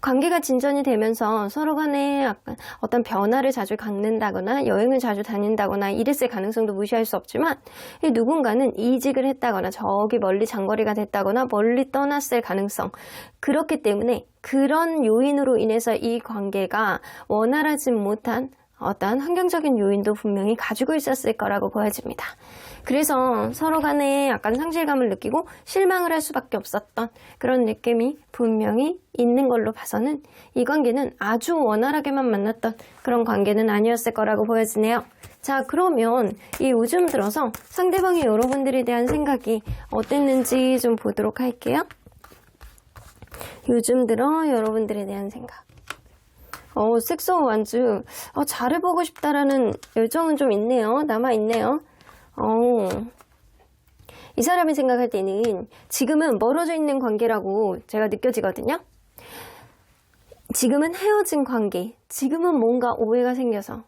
관계가 진전이 되면서 서로 간에 약간 어떤 변화를 자주 갖는다거나 여행을 자주 다닌다거나 이랬을 가능성도 무시할 수 없지만 누군가는 이직을 했다거나 저기 멀리 장거리가 됐다거나 멀리 떠났을 가능성 그렇기 때문에 그런 요인으로 인해서 이 관계가 원활하지 못한 어떠한 환경적인 요인도 분명히 가지고 있었을 거라고 보여집니다. 그래서 서로 간에 약간 상실감을 느끼고 실망을 할 수밖에 없었던 그런 느낌이 분명히 있는 걸로 봐서는 이 관계는 아주 원활하게만 만났던 그런 관계는 아니었을 거라고 보여지네요. 자, 그러면 이 요즘 들어서 상대방이 여러분들에 대한 생각이 어땠는지 좀 보도록 할게요. 요즘 들어 여러분들에 대한 생각. 섹스오 완주. 잘해보고 싶다라는 열정은 좀 있네요. 남아있네요. 이 사람이 생각할 때는 지금은 멀어져 있는 관계라고 제가 느껴지거든요. 지금은 헤어진 관계. 지금은 뭔가 오해가 생겨서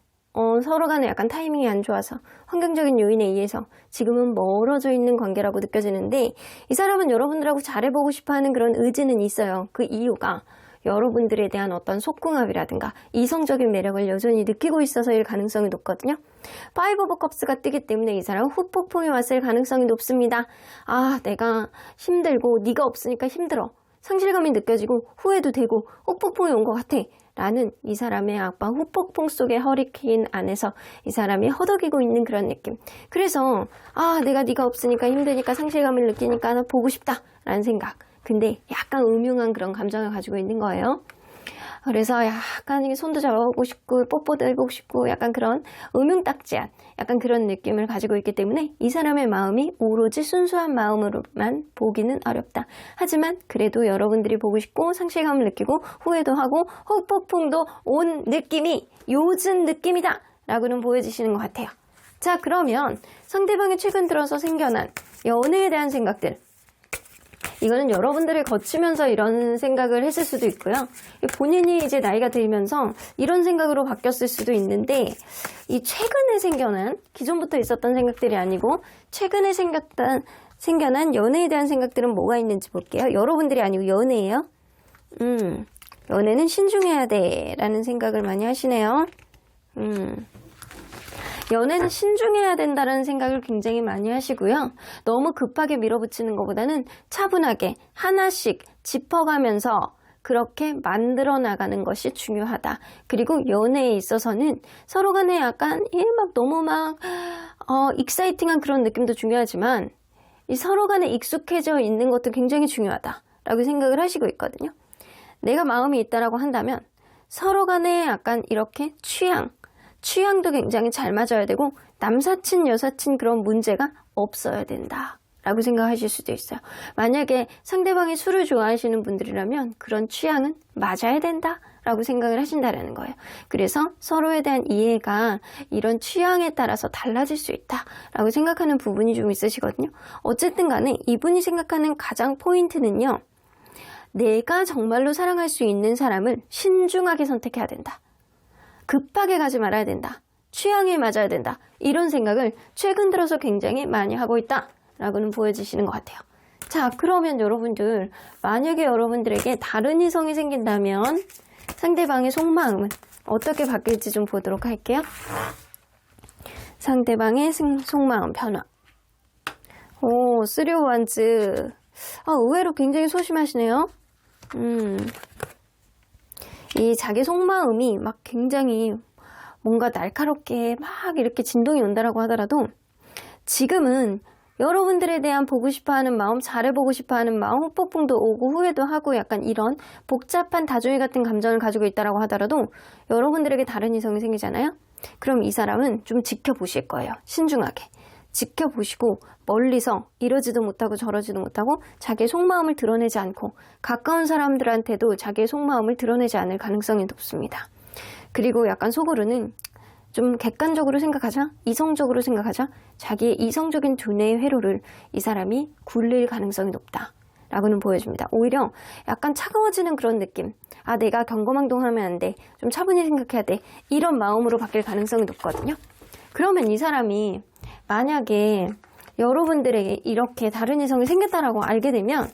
서로 간에 약간 타이밍이 안 좋아서 환경적인 요인에 의해서 지금은 멀어져 있는 관계라고 느껴지는데 이 사람은 여러분들하고 잘해보고 싶어하는 그런 의지는 있어요. 그 이유가 여러분들에 대한 어떤 속궁합이라든가 이성적인 매력을 여전히 느끼고 있어서일 가능성이 높거든요. 파이브 오브 컵스가 뜨기 때문에 이 사람은 후폭풍이 왔을 가능성이 높습니다. 내가 힘들고 네가 없으니까 힘들어. 상실감이 느껴지고 후회도 되고 후폭풍이 온 것 같아. 라는 이 사람의 악방 후폭풍 속의 허리케인 안에서 이 사람이 허덕이고 있는 그런 느낌. 그래서 내가 네가 없으니까 힘드니까 상실감을 느끼니까 나 보고 싶다 라는 생각. 근데 약간 음흉한 그런 감정을 가지고 있는 거예요. 그래서 약간 손도 잡아보고 싶고 뽀뽀도 해보고 싶고 약간 그런 음흉딱지한 약간 그런 느낌을 가지고 있기 때문에 이 사람의 마음이 오로지 순수한 마음으로만 보기는 어렵다. 하지만 그래도 여러분들이 보고 싶고 상실감을 느끼고 후회도 하고 후폭풍도 온 느낌이 요즘 느낌이다 라고는 보여지시는 것 같아요. 자, 그러면 상대방이 최근 들어서 생겨난 연애에 대한 생각들, 이거는 여러분들을 거치면서 이런 생각을 했을 수도 있고요. 본인이 이제 나이가 들면서 이런 생각으로 바뀌었을 수도 있는데 이 최근에 생겨난 기존부터 있었던 생각들이 아니고 최근에 생겨난 연애에 대한 생각들은 뭐가 있는지 볼게요. 여러분들이 아니고 연애예요. 연애는 신중해야 돼 라는 생각을 많이 하시네요. 연애는 신중해야 된다는 생각을 굉장히 많이 하시고요. 너무 급하게 밀어붙이는 것보다는 차분하게 하나씩 짚어가면서 그렇게 만들어 나가는 것이 중요하다. 그리고 연애에 있어서는 서로 간에 약간 너무 익사이팅한 그런 느낌도 중요하지만 이 서로 간에 익숙해져 있는 것도 굉장히 중요하다라고 생각을 하시고 있거든요. 내가 마음이 있다라고 한다면 서로 간에 약간 이렇게 취향도 굉장히 잘 맞아야 되고 남사친 여사친 그런 문제가 없어야 된다 라고 생각하실 수도 있어요. 만약에 상대방이 술을 좋아하시는 분들이라면 그런 취향은 맞아야 된다 라고 생각을 하신다는 거예요. 그래서 서로에 대한 이해가 이런 취향에 따라서 달라질 수 있다 라고 생각하는 부분이 좀 있으시거든요. 어쨌든 간에 이분이 생각하는 가장 포인트는요, 내가 정말로 사랑할 수 있는 사람을 신중하게 선택해야 된다. 급하게 가지 말아야 된다. 취향에 맞아야 된다. 이런 생각을 최근 들어서 굉장히 많이 하고 있다라고는 보여지시는 것 같아요. 자, 그러면 여러분들, 만약에 여러분들에게 다른 이성이 생긴다면 상대방의 속마음은 어떻게 바뀔지 좀 보도록 할게요. 상대방의 속마음 변화. 오, 3 of Wands. 의외로 굉장히 소심하시네요. 이 자기 속마음이 막 굉장히 뭔가 날카롭게 막 이렇게 진동이 온다라고 하더라도 지금은 여러분들에 대한 보고 싶어하는 마음, 잘해보고 싶어하는 마음, 후폭풍도 오고 후회도 하고 약간 이런 복잡한 다중이 같은 감정을 가지고 있다라고 하더라도 여러분들에게 다른 이성이 생기잖아요. 그럼 이 사람은 좀 지켜보실 거예요. 신중하게. 지켜보시고 멀리서 이러지도 못하고 저러지도 못하고 자기의 속마음을 드러내지 않고 가까운 사람들한테도 자기의 속마음을 드러내지 않을 가능성이 높습니다. 그리고 약간 속으로는 좀 객관적으로 생각하자, 이성적으로 생각하자, 자기의 이성적인 두뇌의 회로를 이 사람이 굴릴 가능성이 높다라고는 보여줍니다. 오히려 약간 차가워지는 그런 느낌. 내가 경거망동하면 안 돼. 좀 차분히 생각해야 돼. 이런 마음으로 바뀔 가능성이 높거든요. 그러면 이 사람이 만약에 여러분들에게 이렇게 다른 이성이 생겼다라고 알게 되면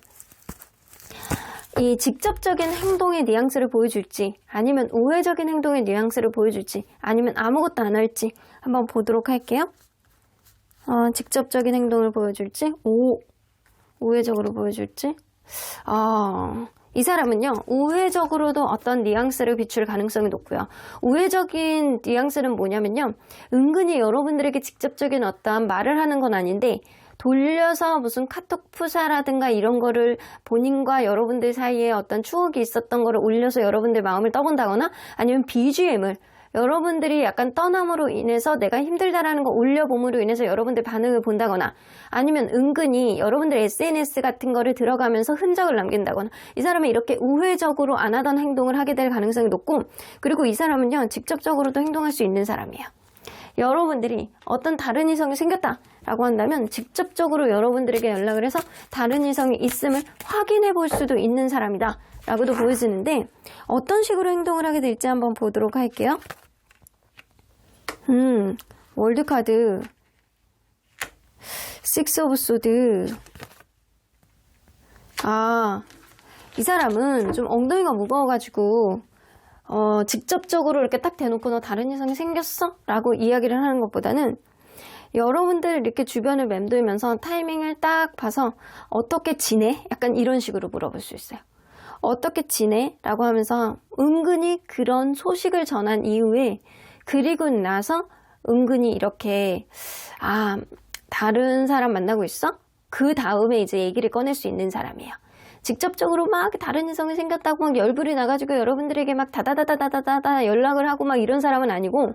이 직접적인 행동의 뉘앙스를 보여줄지 아니면 우회적인 행동의 뉘앙스를 보여줄지 아니면 아무것도 안 할지 한번 보도록 할게요. 직접적인 행동을 보여줄지 우회적으로 보여줄지 이 사람은요 우회적으로도 어떤 뉘앙스를 비출 가능성이 높고요. 우회적인 뉘앙스는 뭐냐면요 은근히 여러분들에게 직접적인 어떤 말을 하는 건 아닌데 돌려서 무슨 카톡 푸사라든가 이런 거를 본인과 여러분들 사이에 어떤 추억이 있었던 거를 올려서 여러분들 마음을 떠본다거나 아니면 BGM을 여러분들이 약간 떠남으로 인해서 내가 힘들다라는 거 올려봄으로 인해서 여러분들 반응을 본다거나 아니면 은근히 여러분들 SNS 같은 거를 들어가면서 흔적을 남긴다거나 이 사람은 이렇게 우회적으로 안 하던 행동을 하게 될 가능성이 높고 그리고 이 사람은요 직접적으로도 행동할 수 있는 사람이에요. 여러분들이 어떤 다른 이성이 생겼다라고 한다면 직접적으로 여러분들에게 연락을 해서 다른 이성이 있음을 확인해 볼 수도 있는 사람이다 라고도 보여지는데 어떤 식으로 행동을 하게 될지 한번 보도록 할게요. 월드카드 6 of Swords. 이 사람은 좀 엉덩이가 무거워가지고 직접적으로 이렇게 딱 대놓고 너 다른 이성이 생겼어? 라고 이야기를 하는 것보다는 여러분들 이렇게 주변을 맴돌면서 타이밍을 딱 봐서 어떻게 지내? 약간 이런 식으로 물어볼 수 있어요. 어떻게 지내? 라고 하면서 은근히 그런 소식을 전한 이후에 그리고 나서 은근히 이렇게 다른 사람 만나고 있어? 그 다음에 이제 얘기를 꺼낼 수 있는 사람이에요. 직접적으로 막 다른 이성이 생겼다고 막 열불이 나가지고 여러분들에게 막 다다다다다다다 연락을 하고 막 이런 사람은 아니고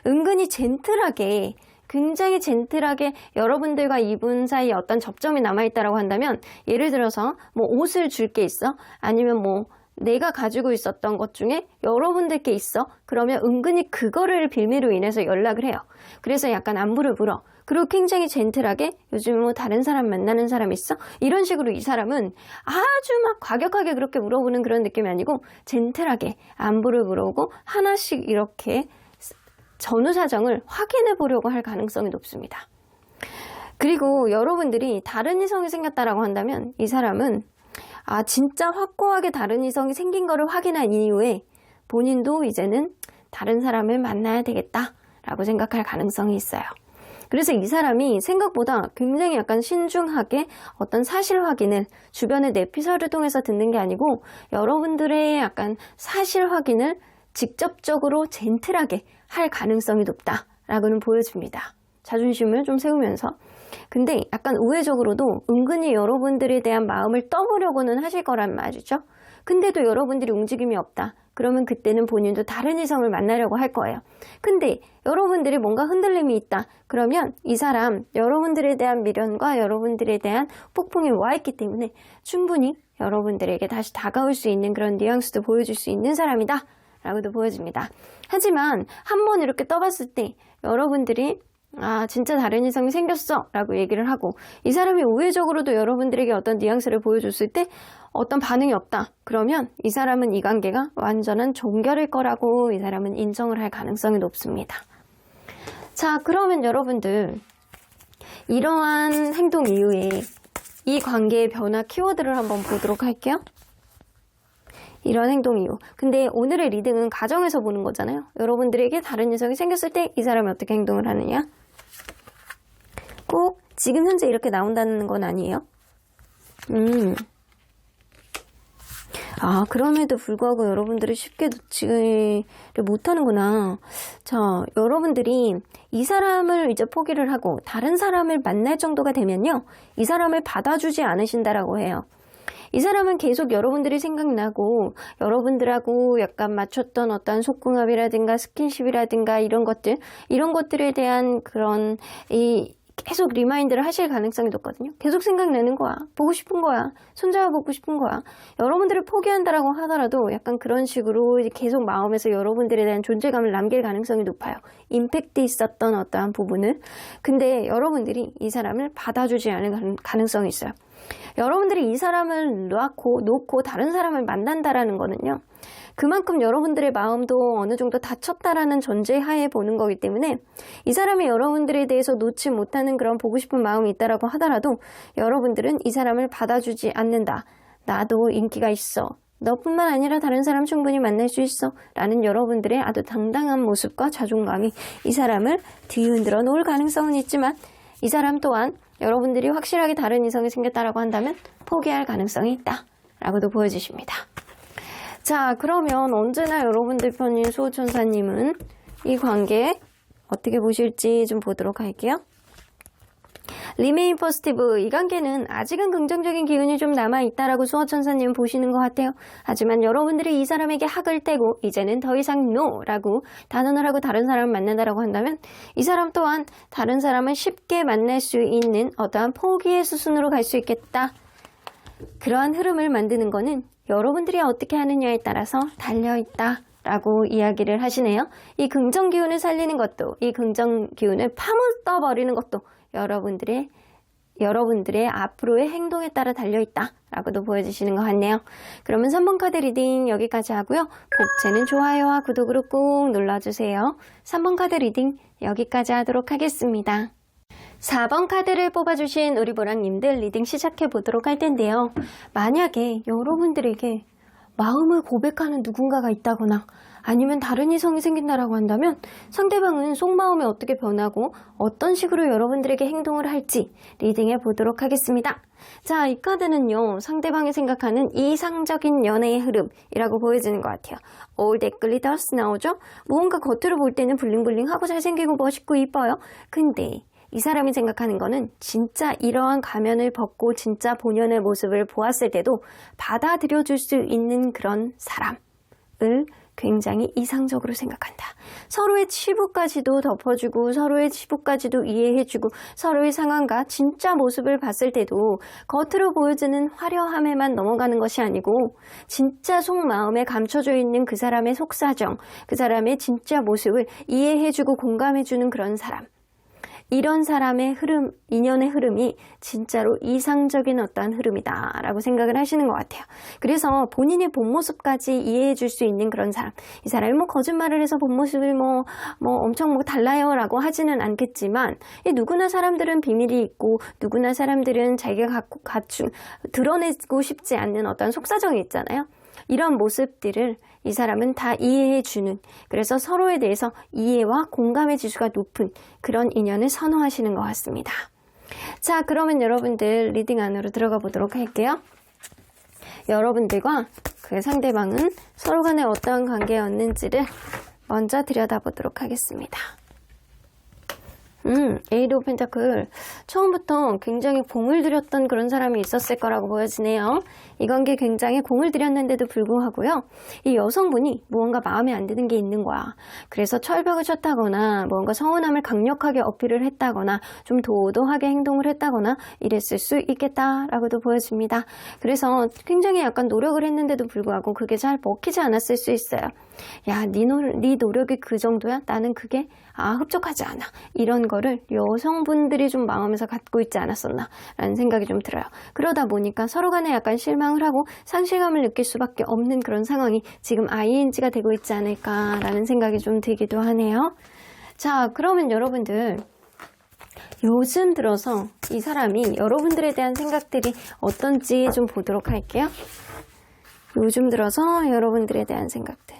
은근히 젠틀하게 굉장히 젠틀하게 여러분들과 이분 사이에 어떤 접점이 남아있다라고 한다면 예를 들어서 뭐 옷을 줄 게 있어? 아니면 뭐 내가 가지고 있었던 것 중에 여러분들께 있어? 그러면 은근히 그거를 빌미로 인해서 연락을 해요. 그래서 약간 안부를 물어. 그리고 굉장히 젠틀하게 요즘 뭐 다른 사람 만나는 사람 있어? 이런 식으로 이 사람은 아주 막 과격하게 그렇게 물어보는 그런 느낌이 아니고 젠틀하게 안부를 물어보고 하나씩 이렇게 전후 사정을 확인해 보려고 할 가능성이 높습니다. 그리고 여러분들이 다른 이성이 생겼다라고 한다면 이 사람은 진짜 확고하게 다른 이성이 생긴 거를 확인한 이후에 본인도 이제는 다른 사람을 만나야 되겠다라고 생각할 가능성이 있어요. 그래서 이 사람이 생각보다 굉장히 약간 신중하게 어떤 사실 확인을 주변의 내피셜을 통해서 듣는 게 아니고 여러분들의 약간 사실 확인을 직접적으로 젠틀하게 할 가능성이 높다라고는 보여줍니다. 자존심을 좀 세우면서. 근데 약간 우회적으로도 은근히 여러분들에 대한 마음을 떠보려고는 하실 거란 말이죠. 근데도 여러분들이 움직임이 없다. 그러면 그때는 본인도 다른 이성을 만나려고 할 거예요. 근데 여러분들이 뭔가 흔들림이 있다. 그러면 이 사람 여러분들에 대한 미련과 여러분들에 대한 폭풍이 와있기 때문에 충분히 여러분들에게 다시 다가올 수 있는 그런 뉘앙스도 보여줄 수 있는 사람이다 라고도 보여집니다. 하지만 한번 이렇게 떠봤을 때 여러분들이 아, 진짜 다른 이성이 생겼어 라고 얘기를 하고 이 사람이 우회적으로도 여러분들에게 어떤 뉘앙스를 보여줬을 때 어떤 반응이 없다. 그러면 이 사람은 이 관계가 완전한 종결일 거라고 이 사람은 인정을 할 가능성이 높습니다. 자, 그러면 여러분들 이러한 행동 이후에 이 관계의 변화 키워드를 한번 보도록 할게요. 이런 행동 이후. 근데 오늘의 리딩은 가정에서 보는 거잖아요. 여러분들에게 다른 이성이 생겼을 때 이 사람이 어떻게 행동을 하느냐. 꼭 지금 현재 이렇게 나온다는 건 아니에요. 아, 그럼에도 불구하고 여러분들이 쉽게 놓지를 못하는구나. 자, 여러분들이 이 사람을 이제 포기를 하고 다른 사람을 만날 정도가 되면요. 이 사람을 받아주지 않으신다라고 해요. 이 사람은 계속 여러분들이 생각나고 여러분들하고 약간 맞췄던 어떤 속궁합이라든가 스킨십이라든가 이런 것들에 대한 그런 계속 리마인드를 하실 가능성이 높거든요. 계속 생각나는 거야. 보고 싶은 거야. 손잡아보고 싶은 거야. 여러분들을 포기한다라고 하더라도 약간 그런 식으로 계속 마음에서 여러분들에 대한 존재감을 남길 가능성이 높아요. 임팩트 있었던 어떠한 부분을. 근데 여러분들이 이 사람을 받아주지 않을 가능성이 있어요. 여러분들이 이 사람을 놓고 다른 사람을 만난다라는 거는요. 그만큼 여러분들의 마음도 어느 정도 다쳤다라는 전제하에 보는 거기 때문에 이 사람이 여러분들에 대해서 놓지 못하는 그런 보고 싶은 마음이 있다라고 하더라도 여러분들은 이 사람을 받아주지 않는다. 나도 인기가 있어. 너뿐만 아니라 다른 사람 충분히 만날 수 있어. 라는 여러분들의 아주 당당한 모습과 자존감이 이 사람을 뒤흔들어 놓을 가능성은 있지만 이 사람 또한 여러분들이 확실하게 다른 이성이 생겼다라고 한다면 포기할 가능성이 있다. 라고도 보여주십니다. 자, 그러면 언제나 여러분들 편인 수호천사님은 이 관계 어떻게 보실지 좀 보도록 할게요. 리메인 포지티브, 이 관계는 아직은 긍정적인 기운이 좀 남아있다라고 수호천사님은 보시는 것 같아요. 하지만 여러분들이 이 사람에게 학을 떼고 이제는 더 이상 NO라고 단언을 하고 다른 사람을 만난다라고 한다면 이 사람 또한 다른 사람을 쉽게 만날 수 있는 어떠한 포기의 수순으로 갈 수 있겠다. 그러한 흐름을 만드는 거는 여러분들이 어떻게 하느냐에 따라서 달려있다 라고 이야기를 하시네요. 이 긍정 기운을 살리는 것도, 이 긍정 기운을 파묻어 버리는 것도 여러분들의 앞으로의 행동에 따라 달려있다 라고도 보여주시는 것 같네요. 그러면 3번 카드 리딩 여기까지 하고요. 복채는 좋아요와 구독으로 꾹 눌러주세요. 3번 카드 리딩 여기까지 하도록 하겠습니다. 4번 카드를 뽑아주신 우리 보랑님들 리딩 시작해 보도록 할 텐데요. 만약에 여러분들에게 마음을 고백하는 누군가가 있다거나 아니면 다른 이성이 생긴다라고 한다면 상대방은 속마음이 어떻게 변하고 어떤 식으로 여러분들에게 행동을 할지 리딩해 보도록 하겠습니다. 자, 이 카드는요. 상대방이 생각하는 이상적인 연애의 흐름이라고 보여지는 것 같아요. All that glitters 나오죠? 뭔가 겉으로 볼 때는 블링블링하고 잘생기고 멋있고 이뻐요. 근데 이 사람이 생각하는 거는 진짜 이러한 가면을 벗고 진짜 본연의 모습을 보았을 때도 받아들여줄 수 있는 그런 사람을 굉장히 이상적으로 생각한다. 서로의 치부까지도 덮어주고 서로의 치부까지도 이해해주고 서로의 상황과 진짜 모습을 봤을 때도 겉으로 보여지는 화려함에만 넘어가는 것이 아니고 진짜 속마음에 감춰져 있는 그 사람의 속사정, 그 사람의 진짜 모습을 이해해주고 공감해주는 그런 사람. 이런 사람의 흐름, 인연의 흐름이 진짜로 이상적인 어떠한 흐름이다 라고 생각을 하시는 것 같아요. 그래서 본인의 본 모습까지 이해해 줄 수 있는 그런 사람, 이 사람이 뭐 거짓말을 해서 본 모습이 엄청 달라요 라고 하지는 않겠지만 누구나 사람들은 비밀이 있고 누구나 사람들은 자기가 드러내고 싶지 않는 어떤 속사정이 있잖아요. 이런 모습들을 이 사람은 다 이해해주는, 그래서 서로에 대해서 이해와 공감의 지수가 높은 그런 인연을 선호하시는 것 같습니다. 자, 그러면 여러분들 리딩 안으로 들어가 보도록 할게요. 여러분들과 그 상대방은 서로 간에 어떠한 관계였는지를 먼저 들여다보도록 하겠습니다. 에이드 오브 펜타클, 처음부터 굉장히 공을 들였던 그런 사람이 있었을 거라고 보여지네요. 이 관계 굉장히 공을 들였는데도 불구하고요, 이 여성분이 무언가 마음에 안 드는 게 있는 거야. 그래서 철벽을 쳤다거나 뭔가 서운함을 강력하게 어필을 했다거나 좀 도도하게 행동을 했다거나 이랬을 수 있겠다라고도 보여집니다. 그래서 굉장히 약간 노력을 했는데도 불구하고 그게 잘 먹히지 않았을 수 있어요. 야, 네 노력이 그 정도야? 나는 그게 흡족하지 않아. 이런 거를 여성분들이 좀 마음에서 갖고 있지 않았었나 라는 생각이 좀 들어요. 그러다 보니까 서로 간에 약간 실망을 하고 상실감을 느낄 수밖에 없는 그런 상황이 지금 ING가 되고 있지 않을까라는 생각이 좀 들기도 하네요. 자, 그러면 여러분들 요즘 들어서 이 사람이 여러분들에 대한 생각들이 어떤지 좀 보도록 할게요. 요즘 들어서 여러분들에 대한 생각들.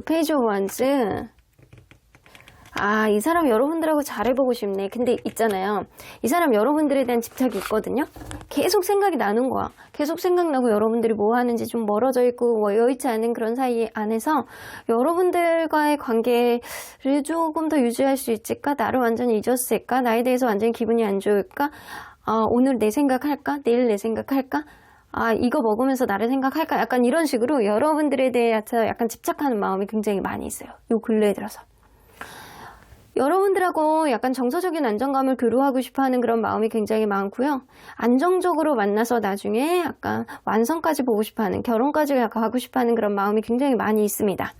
페이지 오브 원즈. 이 사람 여러분들하고 잘해보고 싶네. 근데 있잖아요. 이 사람 여러분들에 대한 집착이 있거든요. 계속 생각이 나는 거야. 계속 생각나고 여러분들이 뭐 하는지 좀 멀어져 있고 여의치 않은 그런 사이 안에서 여러분들과의 관계를 조금 더 유지할 수 있을까? 나를 완전히 잊었을까? 나에 대해서 완전히 기분이 안 좋을까? 오늘 내 생각할까? 내일 내 생각할까? 이거 먹으면서 나를 생각할까? 약간 이런 식으로 여러분들에 대해서 약간 집착하는 마음이 굉장히 많이 있어요. 요 근래에 들어서. 여러분들하고 약간 정서적인 안정감을 교류하고 싶어하는 그런 마음이 굉장히 많고요. 안정적으로 만나서 나중에 약간 완성까지 보고 싶어하는, 결혼까지 가고 싶어하는 그런 마음이 굉장히 많이 있습니다.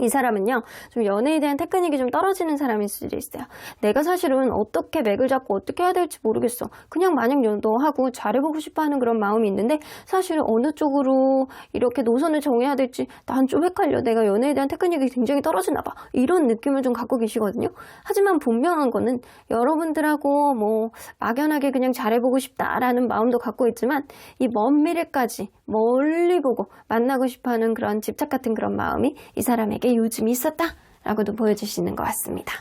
이 사람은요, 좀 연애에 대한 테크닉이 좀 떨어지는 사람일 수도 있어요. 내가 사실은 어떻게 맥을 잡고 어떻게 해야 될지 모르겠어. 그냥 마냥 너하고 잘해보고 싶어 하는 그런 마음이 있는데, 사실은 어느 쪽으로 이렇게 노선을 정해야 될지 난 좀 헷갈려. 내가 연애에 대한 테크닉이 굉장히 떨어지나 봐. 이런 느낌을 좀 갖고 계시거든요. 하지만 분명한 거는 여러분들하고 뭐 막연하게 그냥 잘해보고 싶다라는 마음도 갖고 있지만, 이 먼 미래까지 멀리 보고 만나고 싶어하는 그런 집착 같은 그런 마음이 이 사람에게 요즘 있었다라고도 보여주시는 것 같습니다.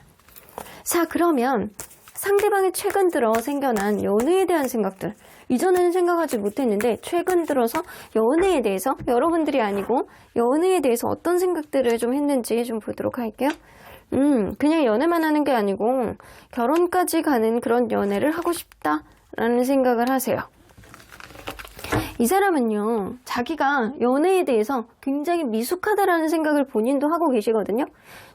자, 그러면 상대방이 최근 들어 생겨난 연애에 대한 생각들, 이전에는 생각하지 못했는데 최근 들어서 연애에 대해서, 여러분들이 아니고 연애에 대해서 어떤 생각들을 좀 했는지 좀 보도록 할게요. 그냥 연애만 하는 게 아니고 결혼까지 가는 그런 연애를 하고 싶다라는 생각을 하세요. 이 사람은요, 자기가 연애에 대해서 굉장히 미숙하다라는 생각을 본인도 하고 계시거든요.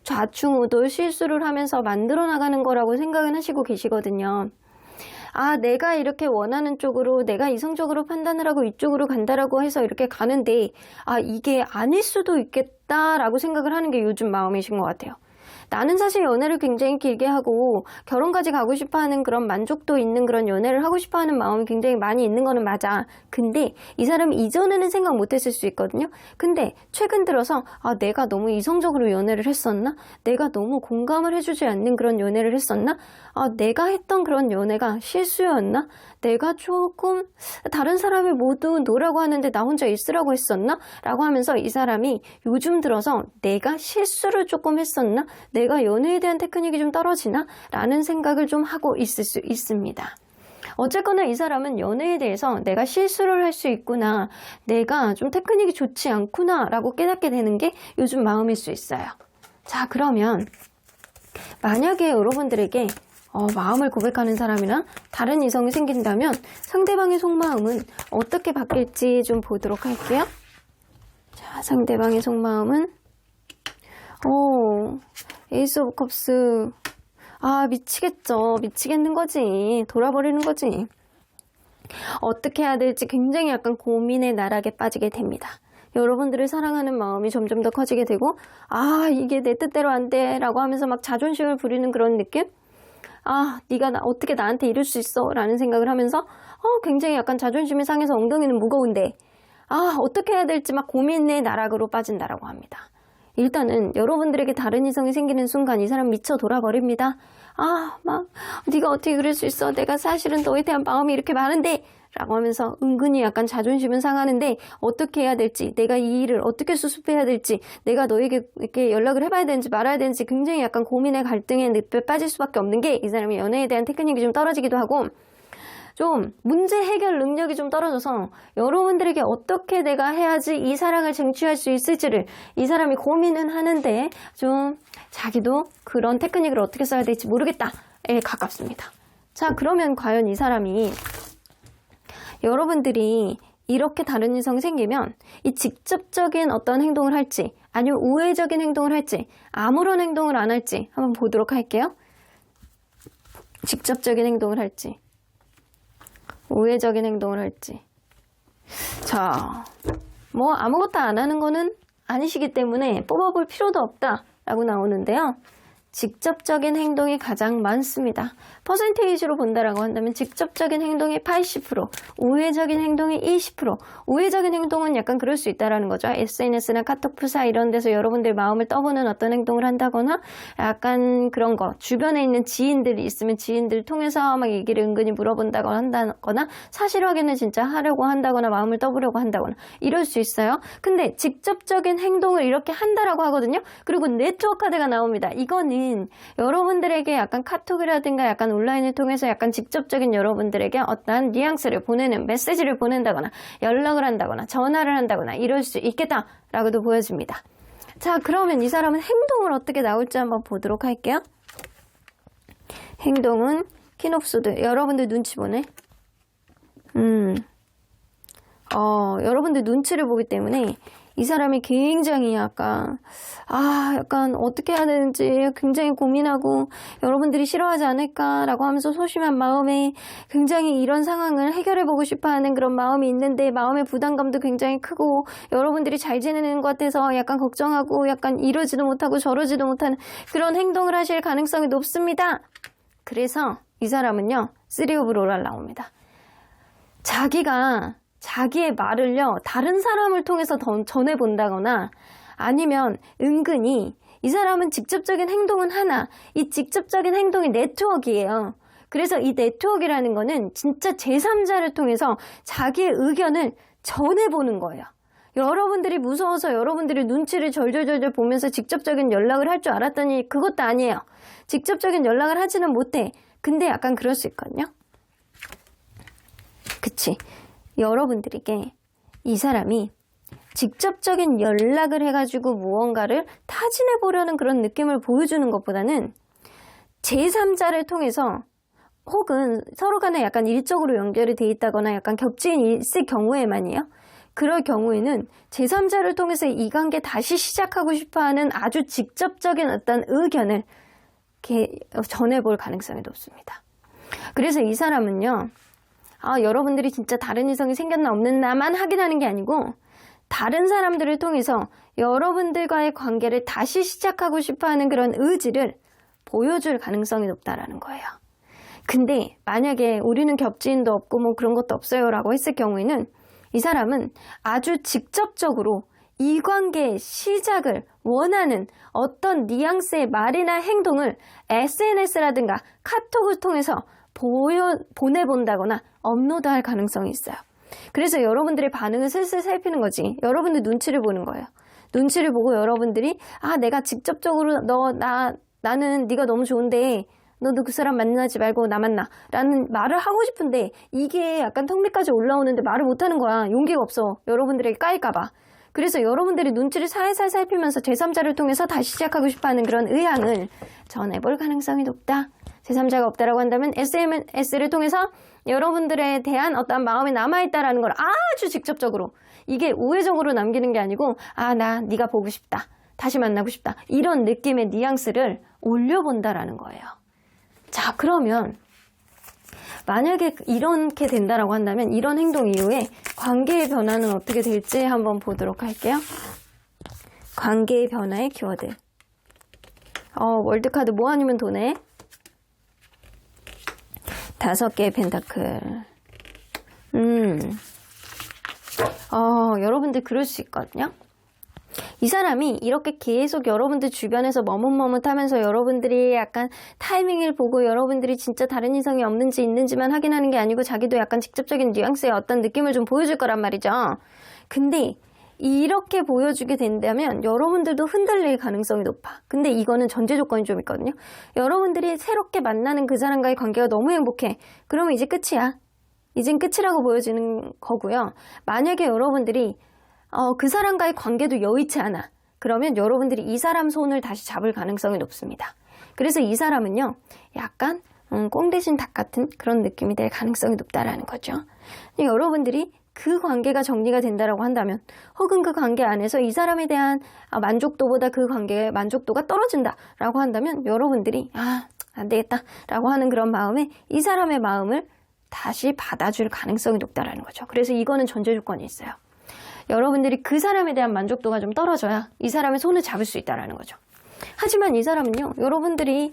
좌충우돌 실수를 하면서 만들어 나가는 거라고 생각은 하시고 계시거든요. 내가 이렇게 원하는 쪽으로, 내가 이성적으로 판단을 하고 이쪽으로 간다라고 해서 이렇게 가는데, 이게 아닐 수도 있겠다라고 생각을 하는 게 요즘 마음이신 것 같아요. 나는 사실 연애를 굉장히 길게 하고 결혼까지 가고 싶어하는 그런 만족도 있는 그런 연애를 하고 싶어하는 마음이 굉장히 많이 있는 거는 맞아. 근데 이 사람이 이전에는 생각 못했을 수 있거든요. 근데 최근 들어서 내가 너무 이성적으로 연애를 했었나? 내가 너무 공감을 해주지 않는 그런 연애를 했었나? 내가 했던 그런 연애가 실수였나? 내가 조금 다른 사람이 모두 노라고 하는데 나 혼자 있으라고 했었나? 라고 하면서 이 사람이 요즘 들어서 내가 실수를 조금 했었나? 내가 연애에 대한 테크닉이 좀 떨어지나? 라는 생각을 좀 하고 있을 수 있습니다. 어쨌거나 이 사람은 연애에 대해서 내가 실수를 할 수 있구나, 내가 좀 테크닉이 좋지 않구나 라고 깨닫게 되는 게 요즘 마음일 수 있어요. 자, 그러면 만약에 여러분들에게 마음을 고백하는 사람이나 다른 이성이 생긴다면 상대방의 속마음은 어떻게 바뀔지 좀 보도록 할게요. 자, 상대방의 속마음은 에이스 오브 컵스. 미치겠죠. 미치겠는 거지. 돌아버리는 거지. 어떻게 해야 될지 굉장히 약간 고민의 나락에 빠지게 됩니다. 여러분들을 사랑하는 마음이 점점 더 커지게 되고, 이게 내 뜻대로 안 돼 라고 하면서 막 자존심을 부리는 그런 느낌? 네가 어떻게 나한테 이럴 수 있어? 라는 생각을 하면서 굉장히 약간 자존심이 상해서 엉덩이는 무거운데 어떻게 해야 될지 막 고민의 나락으로 빠진다라고 합니다. 일단은 여러분들에게 다른 이성이 생기는 순간 이 사람 미쳐 돌아버립니다. 네가 어떻게 그럴 수 있어? 내가 사실은 너에 대한 마음이 이렇게 많은데 라고 하면서 은근히 약간 자존심은 상하는데 어떻게 해야 될지, 내가 이 일을 어떻게 수습해야 될지, 내가 너에게 이렇게 연락을 해봐야 되는지 말아야 되는지 굉장히 약간 고민의 갈등에 늪에 빠질 수밖에 없는 게, 이 사람이 연애에 대한 테크닉이 좀 떨어지기도 하고 좀 문제 해결 능력이 좀 떨어져서 여러분들에게 어떻게 내가 해야지 이 사랑을 쟁취할 수 있을지를 이 사람이 고민은 하는데 좀 자기도 그런 테크닉을 어떻게 써야 될지 모르겠다에 가깝습니다. 자, 그러면 과연 이 사람이, 여러분들이 이렇게 다른 이성이 생기면 이 직접적인 어떤 행동을 할지 아니면 우회적인 행동을 할지 아무런 행동을 안 할지 한번 보도록 할게요. 직접적인 행동을 할지 우회적인 행동을 할지. 자, 뭐 아무것도 안 하는 거는 아니시기 때문에 뽑아볼 필요도 없다라고 나오는데요. 직접적인 행동이 가장 많습니다. 퍼센테이지로 본다라고 한다면 직접적인 행동이 80%, 우회적인 행동이 20%. 우회적인 행동은 약간 그럴 수 있다라는 거죠. SNS나 카톡 프사 이런 데서 여러분들 마음을 떠보는 어떤 행동을 한다거나 약간 그런 거, 주변에 있는 지인들이 있으면 지인들 통해서 막 얘기를 은근히 물어본다거나 한다거나 사실 확인을 진짜 하려고 한다거나 마음을 떠보려고 한다거나 이럴 수 있어요. 근데 직접적인 행동을 이렇게 한다라고 하거든요. 그리고 네트워크 카드가 나옵니다. 이거는 여러분들에게 약간 카톡이라든가 약간 온라인을 통해서 약간 직접적인 여러분들에게 어떠한 뉘앙스를 보내는 메시지를 보낸다거나 연락을 한다거나 전화를 한다거나 이럴 수 있겠다라고도 보여집니다. 자, 그러면 이 사람은 행동을 어떻게 나올지 한번 보도록 할게요. 행동은 퀸옵소드. 여러분들 눈치 보네. 여러분들 눈치를 보기 때문에 이 사람이 굉장히 약간 어떻게 해야 되는지 굉장히 고민하고 여러분들이 싫어하지 않을까라고 하면서 소심한 마음에 굉장히 이런 상황을 해결해보고 싶어하는 그런 마음이 있는데 마음의 부담감도 굉장히 크고 여러분들이 잘 지내는 것 같아서 약간 걱정하고 약간 이러지도 못하고 저러지도 못하는 그런 행동을 하실 가능성이 높습니다. 그래서 이 사람은요, 3 오브 로랄 나옵니다. 자기의 말을요, 다른 사람을 통해서 전해본다거나 아니면 은근히 이 사람은 직접적인 행동은 하나, 이 직접적인 행동이 네트워크예요. 그래서 이 네트워크라는 거는 진짜 제3자를 통해서 자기의 의견을 전해보는 거예요. 여러분들이 무서워서 여러분들이 눈치를 절절절절 보면서 직접적인 연락을 할 줄 알았더니 그것도 아니에요. 직접적인 연락을 하지는 못해. 근데 약간 그럴 수 있거든요. 그치? 여러분들에게 이 사람이 직접적인 연락을 해가지고 무언가를 타진해보려는 그런 느낌을 보여주는 것보다는 제3자를 통해서 혹은 서로 간에 약간 일적으로 연결이 돼 있다거나 약간 겹치는 있을 경우에만이에요. 그럴 경우에는 제3자를 통해서 이 관계 다시 시작하고 싶어하는 아주 직접적인 어떤 의견을 이렇게 전해볼 가능성이 높습니다. 그래서 이 사람은요, 여러분들이 진짜 다른 이성이 생겼나 없는나만 확인하는 게 아니고 다른 사람들을 통해서 여러분들과의 관계를 다시 시작하고 싶어하는 그런 의지를 보여줄 가능성이 높다라는 거예요. 근데 만약에 우리는 겹지인도 없고 뭐 그런 것도 없어요 라고 했을 경우에는 이 사람은 아주 직접적으로 이 관계의 시작을 원하는 어떤 뉘앙스의 말이나 행동을 SNS라든가 카톡을 통해서 보내본다거나 업로드할 가능성이 있어요. 그래서 여러분들의 반응을 슬슬 살피는 거지. 여러분들 눈치를 보는 거예요. 눈치를 보고 여러분들이 내가 직접적으로 나는 네가 너무 좋은데 너도 그 사람 만나지 말고 나 만나 라는 말을 하고 싶은데 이게 약간 턱 밑까지 올라오는데 말을 못하는 거야. 용기가 없어. 여러분들에게 까일까봐. 그래서 여러분들이 눈치를 살살 살피면서 제3자를 통해서 다시 시작하고 싶어하는 그런 의향을 전해볼 가능성이 높다. 제3자가 없다라고 한다면 SNS를 통해서 여러분들에 대한 어떤 마음이 남아있다라는 걸 아주 직접적으로, 이게 우회적으로 남기는 게 아니고 나 네가 보고 싶다, 다시 만나고 싶다, 이런 느낌의 뉘앙스를 올려본다라는 거예요. 자, 그러면 만약에 이렇게 된다라고 한다면 이런 행동 이후에 관계의 변화는 어떻게 될지 한번 보도록 할게요. 관계의 변화의 키워드. 월드카드 뭐 아니면 도네. 5개의 펜타클. 여러분들 그럴 수 있거든요. 이 사람이 이렇게 계속 여러분들 주변에서 머뭇머뭇하면서 여러분들이 약간 타이밍을 보고 여러분들이 진짜 다른 이성이 없는지 있는지만 확인하는 게 아니고 자기도 약간 직접적인 뉘앙스의 어떤 느낌을 좀 보여줄 거란 말이죠. 근데 이렇게 보여주게 된다면 여러분들도 흔들릴 가능성이 높아. 근데 이거는 전제 조건이 좀 있거든요. 여러분들이 새롭게 만나는 그 사람과의 관계가 너무 행복해. 그러면 이제 끝이야. 이젠 끝이라고 보여지는 거고요. 만약에 여러분들이 그 사람과의 관계도 여의치 않아. 그러면 여러분들이 이 사람 손을 다시 잡을 가능성이 높습니다. 그래서 이 사람은요, 약간 꽁 대신 닭 같은 그런 느낌이 될 가능성이 높다라는 거죠. 여러분들이 그 관계가 정리가 된다라고 한다면, 혹은 그 관계 안에서 이 사람에 대한 만족도보다 그 관계의 만족도가 떨어진다라고 한다면 여러분들이 안 되겠다라고 하는 그런 마음에 이 사람의 마음을 다시 받아줄 가능성이 높다라는 거죠. 그래서 이거는 전제 조건이 있어요. 여러분들이 그 사람에 대한 만족도가 좀 떨어져야 이 사람의 손을 잡을 수 있다는 거죠. 하지만 이 사람은요, 여러분들이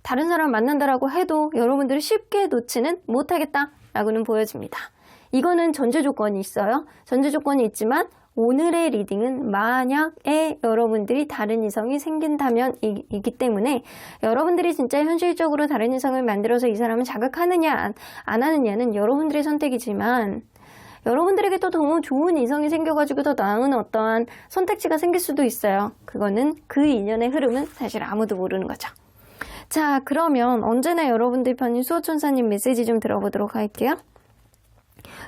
다른 사람 만난다라고 해도 여러분들을 쉽게 놓지는 못하겠다라고는 보여집니다. 이거는 전제 조건이 있어요. 전제 조건이 있지만 오늘의 리딩은 만약에 여러분들이 다른 이성이 생긴다면 이기 때문에 여러분들이 진짜 현실적으로 다른 이성을 만들어서 이 사람을 자극하느냐 안 하느냐는 여러분들의 선택이지만 여러분들에게 또 너무 좋은 이성이 생겨가지고 더 나은 어떠한 선택지가 생길 수도 있어요. 그거는 그 인연의 흐름은 사실 아무도 모르는 거죠. 자, 그러면 언제나 여러분들 편인 수호천사님 메시지 좀 들어보도록 할게요.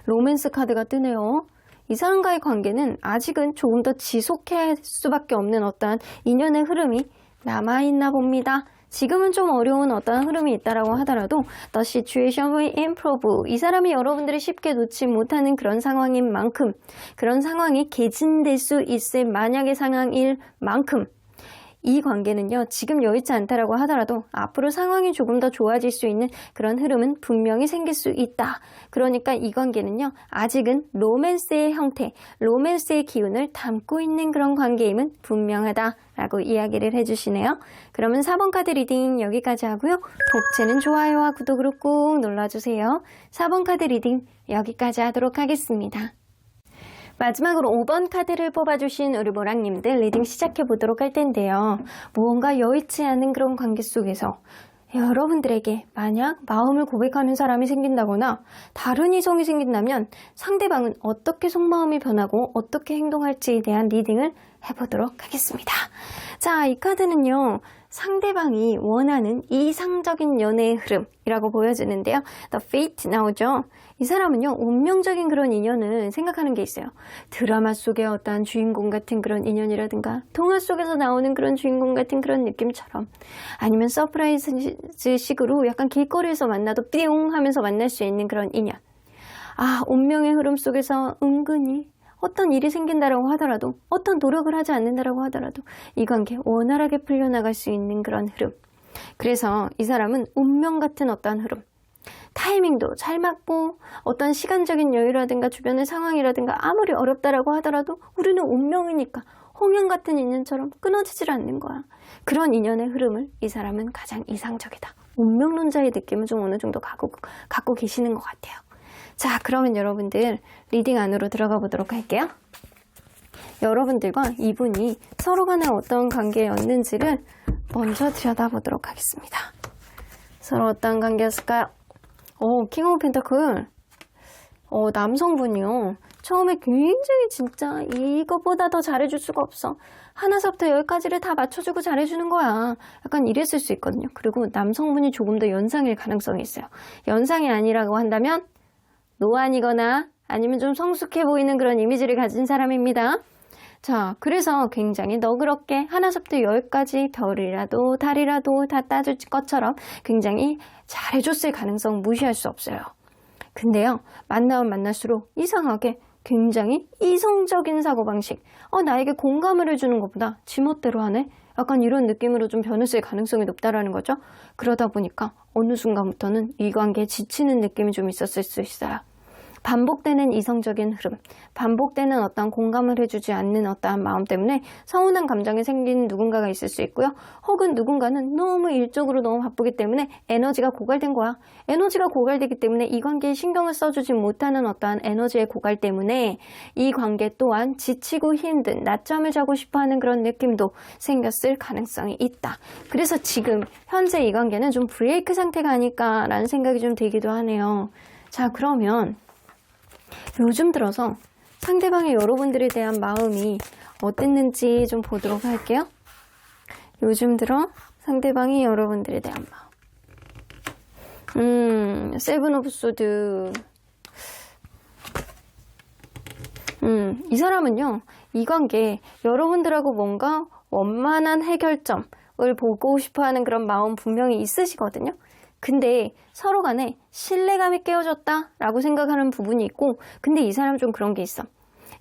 로맨스 카드가 뜨네요. 이 사람과의 관계는 아직은 조금 더 지속해야 할 수밖에 없는 어떠한 인연의 흐름이 남아있나 봅니다. 지금은 좀 어려운 어떠한 흐름이 있다라고 하더라도 The situation will improve. 이 사람이 여러분들이 쉽게 놓지 못하는 그런 상황인 만큼, 그런 상황이 개진될 수 있을 만약의 상황일 만큼 이 관계는요, 지금 여의치 않다라고 하더라도 앞으로 상황이 조금 더 좋아질 수 있는 그런 흐름은 분명히 생길 수 있다. 그러니까 이 관계는요, 아직은 로맨스의 형태, 로맨스의 기운을 담고 있는 그런 관계임은 분명하다라고 이야기를 해주시네요. 그러면 4번 카드 리딩 여기까지 하고요. 복채는 좋아요와 구독으로 꾹 눌러주세요. 4번 카드 리딩 여기까지 하도록 하겠습니다. 마지막으로 5번 카드를 뽑아주신 우리 모랑님들 리딩 시작해보도록 할 텐데요. 무언가 여의치 않은 그런 관계 속에서 여러분들에게 만약 마음을 고백하는 사람이 생긴다거나 다른 이성이 생긴다면 상대방은 어떻게 속마음이 변하고 어떻게 행동할지에 대한 리딩을 해보도록 하겠습니다. 자, 이 카드는요, 상대방이 원하는 이상적인 연애의 흐름이라고 보여지는데요. The Fate 나오죠. 이 사람은요, 운명적인 그런 인연을 생각하는 게 있어요. 드라마 속의 어떠한 주인공 같은 그런 인연이라든가 동화 속에서 나오는 그런 주인공 같은 그런 느낌처럼, 아니면 서프라이즈 식으로 약간 길거리에서 만나도 뿅 하면서 만날 수 있는 그런 인연. 아, 운명의 흐름 속에서 은근히 어떤 일이 생긴다라고 하더라도, 어떤 노력을 하지 않는다라고 하더라도 이 관계 원활하게 풀려나갈 수 있는 그런 흐름. 그래서 이 사람은 운명 같은 어떤 흐름, 타이밍도 잘 맞고 어떤 시간적인 여유라든가 주변의 상황이라든가 아무리 어렵다라고 하더라도 우리는 운명이니까 홍연 같은 인연처럼 끊어지질 않는 거야. 그런 인연의 흐름을 이 사람은 가장 이상적이다. 운명론자의 느낌을 좀 어느 정도 갖고 계시는 것 같아요. 자, 그러면 여러분들 리딩 안으로 들어가 보도록 할게요. 여러분들과 이분이 서로 간에 어떤 관계였는지를 먼저 들여다보도록 하겠습니다. 서로 어떤 관계였을까요? 킹 오브 펜타클. 남성분이요. 처음에 굉장히 진짜 이것보다 더 잘해줄 수가 없어. 하나서부터 10까지를 다 맞춰주고 잘해주는 거야. 약간 이랬을 수 있거든요. 그리고 남성분이 조금 더 연상일 가능성이 있어요. 연상이 아니라고 한다면 노안이거나 아니면 좀 성숙해 보이는 그런 이미지를 가진 사람입니다. 자, 그래서 굉장히 너그럽게 하나서부터 10까지 별이라도 달이라도 다 따줄 것처럼 굉장히 잘해줬을 가능성 무시할 수 없어요. 근데요, 만나면 만날수록 이상하게 굉장히 이성적인 사고방식, 나에게 공감을 해주는 것보다 지멋대로 하네? 약간 이런 느낌으로 좀 변했을 가능성이 높다라는 거죠. 그러다 보니까 어느 순간부터는 이 관계에 지치는 느낌이 좀 있었을 수 있어요. 반복되는 이성적인 흐름, 반복되는 어떤 공감을 해주지 않는 어떠한 마음 때문에 서운한 감정이 생긴 누군가가 있을 수 있고요. 혹은 누군가는 너무 일적으로 너무 바쁘기 때문에 에너지가 고갈된 거야. 에너지가 고갈되기 때문에 이 관계에 신경을 써주지 못하는 어떠한 에너지의 고갈 때문에 이 관계 또한 지치고 힘든, 낮잠을 자고 싶어하는 그런 느낌도 생겼을 가능성이 있다. 그래서 지금 현재 이 관계는 좀 브레이크 상태가 아닐까라는 생각이 좀 들기도 하네요. 자, 그러면 요즘 들어서 상대방의 여러분들에 대한 마음이 어땠는지 좀 보도록 할게요. 요즘 들어 상대방이 여러분들에 대한 마음. 세븐 오브 소드. 이 사람은요, 이 관계 여러분들하고 뭔가 원만한 해결점을 보고 싶어하는 그런 마음 분명히 있으시거든요. 근데 서로 간에 신뢰감이 깨어졌다라고 생각하는 부분이 있고, 근데 이 사람 좀 그런 게 있어.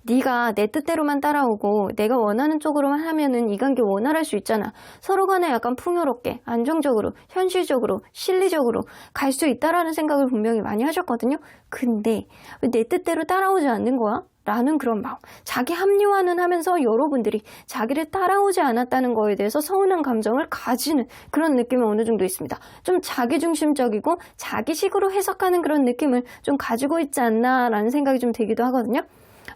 네가 내 뜻대로만 따라오고 내가 원하는 쪽으로만 하면은 이 관계 원활할 수 있잖아. 서로 간에 약간 풍요롭게, 안정적으로, 현실적으로, 실리적으로 갈 수 있다라는 생각을 분명히 많이 하셨거든요. 근데 왜 내 뜻대로 따라오지 않는 거야? 라는 그런 마음. 자기 합리화는 하면서 여러분들이 자기를 따라오지 않았다는 거에 대해서 서운한 감정을 가지는 그런 느낌이 어느 정도 있습니다. 좀 자기중심적이고 자기식으로 해석하는 그런 느낌을 좀 가지고 있지 않나라는 생각이 좀 들기도 하거든요.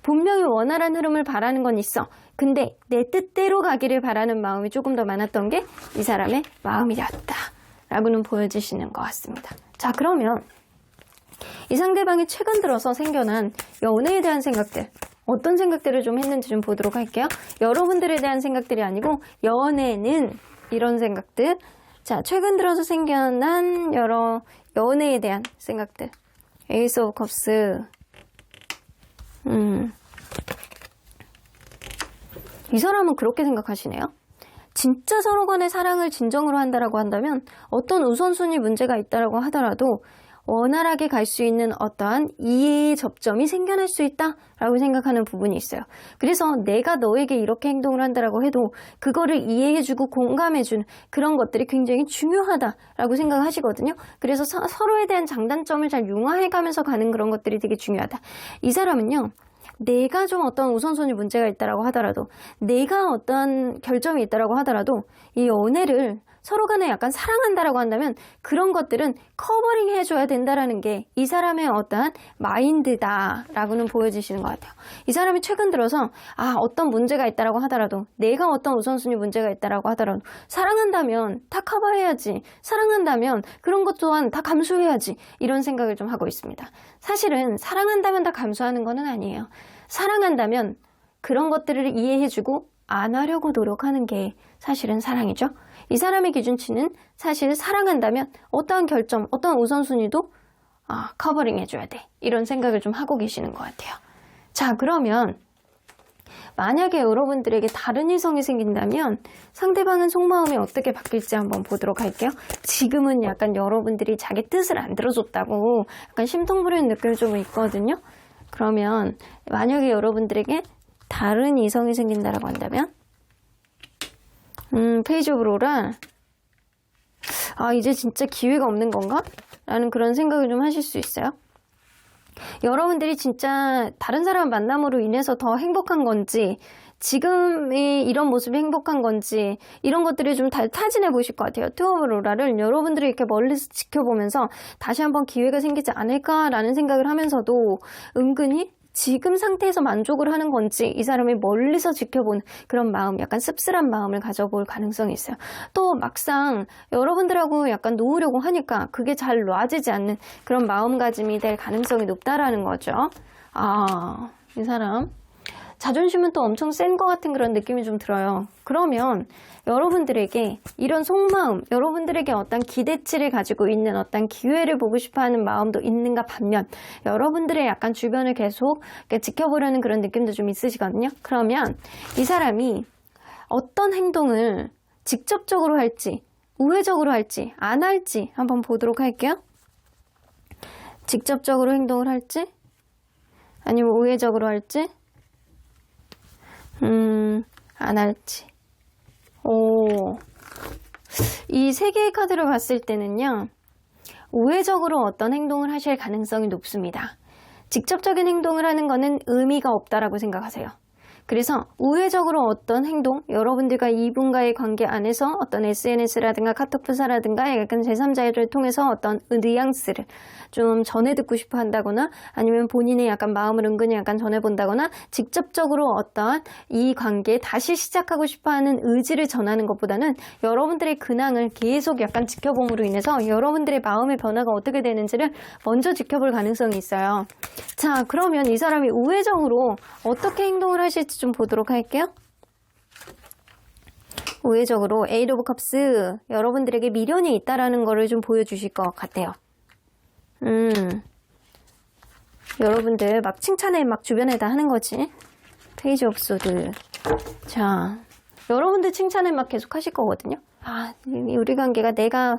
분명히 원활한 흐름을 바라는 건 있어. 근데 내 뜻대로 가기를 바라는 마음이 조금 더 많았던 게 이 사람의 마음이었다 라고는 보여지시는 것 같습니다. 자, 그러면 이 상대방이 최근 들어서 생겨난 연애에 대한 생각들, 어떤 생각들을 좀 했는지 좀 보도록 할게요. 여러분들에 대한 생각들이 아니고 연애는 이런 생각들. 자, 최근 들어서 생겨난 여러 연애에 대한 생각들. 에이스 오브 컵스. 이 사람은 그렇게 생각하시네요. 진짜 서로 간의 사랑을 진정으로 한다라고 한다면 어떤 우선순위 문제가 있다라고 하더라도 원활하게 갈 수 있는 어떠한 이해의 접점이 생겨날 수 있다라고 생각하는 부분이 있어요. 그래서 내가 너에게 이렇게 행동을 한다라고 해도 그거를 이해해주고 공감해주는 그런 것들이 굉장히 중요하다라고 생각하시거든요. 그래서 서로에 대한 장단점을 잘 융화해가면서 가는 그런 것들이 되게 중요하다. 이 사람은요. 내가 좀 어떤 우선순위 문제가 있다라고 하더라도 내가 어떤 결점이 있다라고 하더라도 이 연애를 서로 간에 약간 사랑한다라고 한다면 그런 것들은 커버링 해줘야 된다라는 게 이 사람의 어떠한 마인드다라고는 보여지시는 것 같아요. 이 사람이 최근 들어서 어떤 문제가 있다라고 하더라도 내가 어떤 우선순위 문제가 있다라고 하더라도 사랑한다면 다 커버해야지, 사랑한다면 그런 것 또한 다 감수해야지 이런 생각을 좀 하고 있습니다. 사실은 사랑한다면 다 감수하는 건 아니에요. 사랑한다면 그런 것들을 이해해주고 안 하려고 노력하는 게 사실은 사랑이죠. 이 사람의 기준치는 사실 사랑한다면 어떠한 결점, 어떠한 우선순위도 커버링 해줘야 돼. 이런 생각을 좀 하고 계시는 것 같아요. 자, 그러면 만약에 여러분들에게 다른 이성이 생긴다면 상대방은 속마음이 어떻게 바뀔지 한번 보도록 할게요. 지금은 약간 여러분들이 자기 뜻을 안 들어줬다고 약간 심통 부리는 느낌이 좀 있거든요. 그러면 만약에 여러분들에게 다른 이성이 생긴다라고 한다면 페이지 오브 로라 이제 진짜 기회가 없는 건가? 라는 그런 생각을 좀 하실 수 있어요. 여러분들이 진짜 다른 사람 만남으로 인해서 더 행복한 건지 지금의 이런 모습이 행복한 건지 이런 것들이 좀 타진해 보실 것 같아요. 투어 오브 로라를 여러분들이 이렇게 멀리서 지켜보면서 다시 한번 기회가 생기지 않을까라는 생각을 하면서도 은근히 지금 상태에서 만족을 하는 건지 이 사람이 멀리서 지켜보는 그런 마음, 약간 씁쓸한 마음을 가져볼 가능성이 있어요. 또 막상 여러분들하고 약간 놓으려고 하니까 그게 잘 놔지지 않는 그런 마음가짐이 될 가능성이 높다라는 거죠. 이 사람 자존심은 또 엄청 센 것 같은 그런 느낌이 좀 들어요. 그러면 여러분들에게 이런 속마음, 여러분들에게 어떤 기대치를 가지고 있는 어떤 기회를 보고 싶어하는 마음도 있는가 반면 여러분들의 약간 주변을 계속 지켜보려는 그런 느낌도 좀 있으시거든요. 그러면 이 사람이 어떤 행동을 직접적으로 할지 우회적으로 할지 안 할지 한번 보도록 할게요. 직접적으로 행동을 할지 아니면 우회적으로 할지 안 할지. 이 세 개의 카드를 봤을 때는요, 우회적으로 어떤 행동을 하실 가능성이 높습니다. 직접적인 행동을 하는 거는 의미가 없다라고 생각하세요. 그래서 우회적으로 어떤 행동, 여러분들과 이분과의 관계 안에서 어떤 SNS라든가 카톡프사라든가 약간 제3자를 통해서 어떤 뉘앙스를 좀 전해 듣고 싶어 한다거나 아니면 본인의 약간 마음을 은근히 약간 전해본다거나 직접적으로 어떤 이 관계에 다시 시작하고 싶어 하는 의지를 전하는 것보다는 여러분들의 근황을 계속 약간 지켜봄으로 인해서 여러분들의 마음의 변화가 어떻게 되는지를 먼저 지켜볼 가능성이 있어요. 자, 그러면 이 사람이 우회적으로 어떻게 행동을 하실지 좀 보도록 할게요. 우회적으로 에이드 오브 컵스 여러분들에게 미련이 있다라는 거를 좀 보여주실 것 같아요. 여러분들 막 칭찬을 막 주변에다 하는 거지. 페이지 오브 소드. 자, 여러분들 칭찬을 막 계속 하실 거거든요. 우리 관계가 내가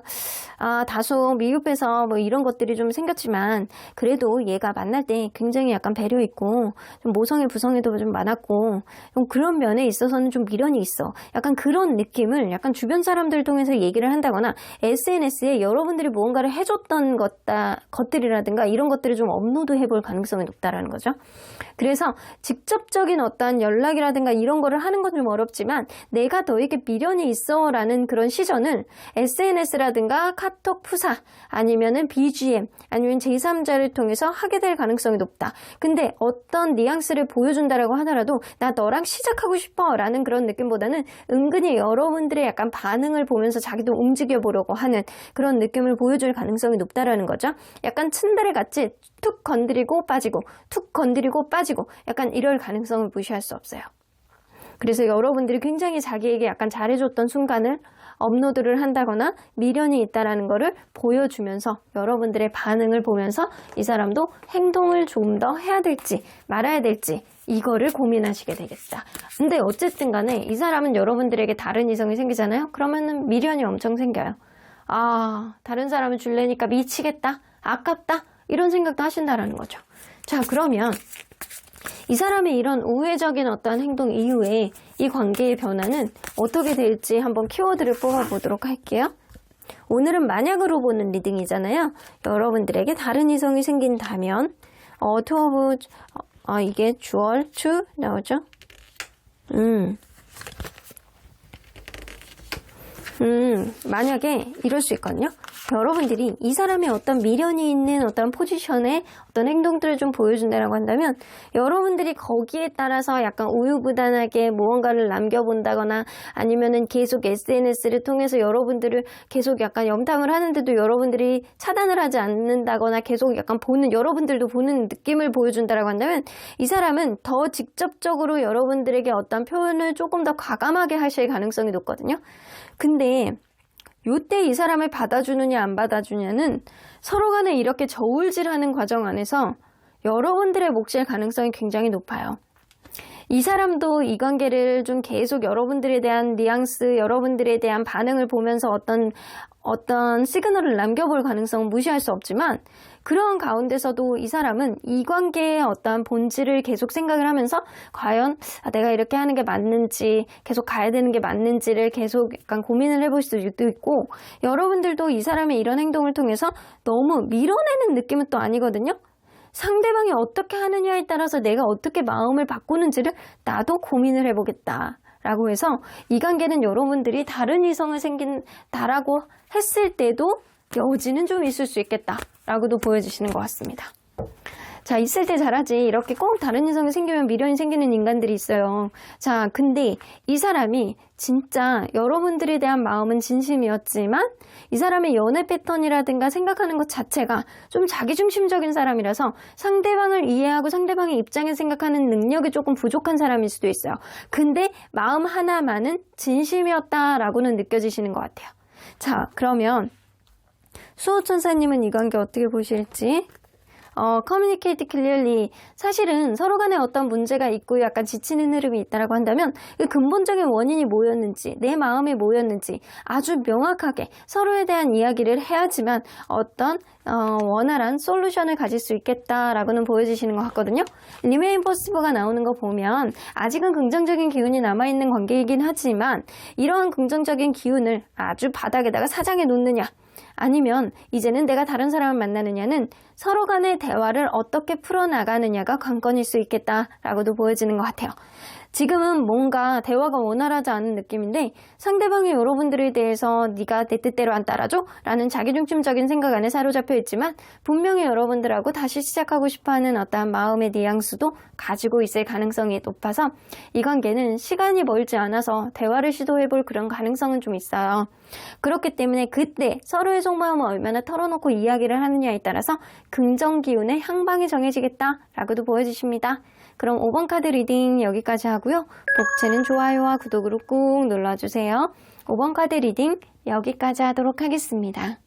다소 미흡해서 뭐 이런 것들이 좀 생겼지만 그래도 얘가 만날 때 굉장히 약간 배려 있고 좀 모성애 부성애도 좀 많았고 좀 그런 면에 있어서는 좀 미련이 있어. 약간 그런 느낌을 약간 주변 사람들 통해서 얘기를 한다거나 SNS에 여러분들이 무언가를 해줬던 것들이라든가 이런 것들을 좀 업로드 해볼 가능성이 높다라는 거죠. 그래서 직접적인 어떤 연락이라든가 이런 거를 하는 건 좀 어렵지만 내가 너에게 미련이 있어 라는 그런 시선을 SNS라든가 카톡 푸사 아니면은 BGM 아니면 제3자를 통해서 하게 될 가능성이 높다. 근데 어떤 뉘앙스를 보여준다라고 하더라도 나 너랑 시작하고 싶어 라는 그런 느낌보다는 은근히 여러분들의 약간 반응을 보면서 자기도 움직여 보려고 하는 그런 느낌을 보여줄 가능성이 높다라는 거죠. 약간 츤데레 같이 툭 건드리고 빠지고 툭 건드리고 빠지고 약간 이럴 가능성을 무시할 수 없어요. 그래서 여러분들이 굉장히 자기에게 약간 잘해줬던 순간을 업로드를 한다거나 미련이 있다라는 거를 보여주면서 여러분들의 반응을 보면서 이 사람도 행동을 좀 더 해야 될지 말아야 될지 이거를 고민하시게 되겠다. 근데 어쨌든 간에 이 사람은 여러분들에게 다른 이성이 생기잖아요. 그러면은 미련이 엄청 생겨요. 다른 사람을 줄래니까 미치겠다. 아깝다. 이런 생각도 하신다라는 거죠. 자, 그러면 이 사람의 이런 우회적인 어떤 행동 이후에 이 관계의 변화는 어떻게 될지 한번 키워드를 뽑아보도록 할게요. 오늘은 만약으로 보는 리딩이잖아요. 여러분들에게 다른 이성이 생긴다면 이게 주얼, to 나오죠? 만약에 이럴 수 있거든요. 여러분들이 이 사람의 어떤 미련이 있는 어떤 포지션에 어떤 행동들을 좀 보여준다라고 한다면 여러분들이 거기에 따라서 약간 우유부단하게 무언가를 남겨본다거나 아니면은 계속 SNS를 통해서 여러분들을 계속 약간 염탐을 하는데도 여러분들이 차단을 하지 않는다거나 계속 약간 여러분들도 보는 느낌을 보여준다라고 한다면 이 사람은 더 직접적으로 여러분들에게 어떤 표현을 조금 더 과감하게 하실 가능성이 높거든요. 근데 요때 이 사람을 받아주느냐 안 받아주냐는 서로 간에 이렇게 저울질하는 과정 안에서 여러분들의 몫일 가능성이 굉장히 높아요. 이 사람도 이 관계를 좀 계속 여러분들에 대한 뉘앙스, 여러분들에 대한 반응을 보면서 어떤 시그널을 남겨볼 가능성은 무시할 수 없지만 그런 가운데서도 이 사람은 이 관계의 어떤 본질을 계속 생각을 하면서 과연 내가 이렇게 하는 게 맞는지 계속 가야 되는 게 맞는지를 계속 약간 고민을 해볼 수도 있고 여러분들도 이 사람의 이런 행동을 통해서 너무 밀어내는 느낌은 또 아니거든요. 상대방이 어떻게 하느냐에 따라서 내가 어떻게 마음을 바꾸는지를 나도 고민을 해보겠다. 라고 해서 이 관계는 여러분들이 다른 이성을 생긴다라고 했을 때도 여지는 좀 있을 수 있겠다. 라고도 보여주시는 것 같습니다. 자, 있을 때 잘하지. 이렇게 꼭 다른 이성이 생기면 미련이 생기는 인간들이 있어요. 자, 근데 이 사람이 진짜 여러분들에 대한 마음은 진심이었지만 이 사람의 연애 패턴이라든가 생각하는 것 자체가 좀 자기중심적인 사람이라서 상대방을 이해하고 상대방의 입장에서 생각하는 능력이 조금 부족한 사람일 수도 있어요. 근데 마음 하나만은 진심이었다라고는 느껴지시는 것 같아요. 자, 그러면 수호천사님은 이 관계 어떻게 보실지? communicate clearly. 사실은 서로 간에 어떤 문제가 있고 약간 지치는 흐름이 있다라고 한다면 그 근본적인 원인이 뭐였는지, 내 마음이 뭐였는지 아주 명확하게 서로에 대한 이야기를 해야지만 어떤 원활한 솔루션을 가질 수 있겠다라고는 보여주시는 것 같거든요. Remain possible가 나오는 거 보면 아직은 긍정적인 기운이 남아있는 관계이긴 하지만 이러한 긍정적인 기운을 아주 바닥에다가 사장해 놓느냐 아니면 이제는 내가 다른 사람을 만나느냐는 서로 간의 대화를 어떻게 풀어나가느냐가 관건일 수 있겠다라고도 보여지는 것 같아요. 지금은 뭔가 대화가 원활하지 않은 느낌인데 상대방이 여러분들에 대해서 네가 내 뜻대로 안 따라줘? 라는 자기중심적인 생각 안에 사로잡혀 있지만 분명히 여러분들하고 다시 시작하고 싶어하는 어떠한 마음의 뉘앙스도 가지고 있을 가능성이 높아서 이 관계는 시간이 멀지 않아서 대화를 시도해볼 그런 가능성은 좀 있어요. 그렇기 때문에 그때 서로의 속마음을 얼마나 털어놓고 이야기를 하느냐에 따라서 긍정 기운의 향방이 정해지겠다라고도 보여주십니다. 그럼 5번 카드 리딩 여기까지 하고요. 복채는 좋아요와 구독으로 꾹 눌러주세요. 5번 카드 리딩 여기까지 하도록 하겠습니다.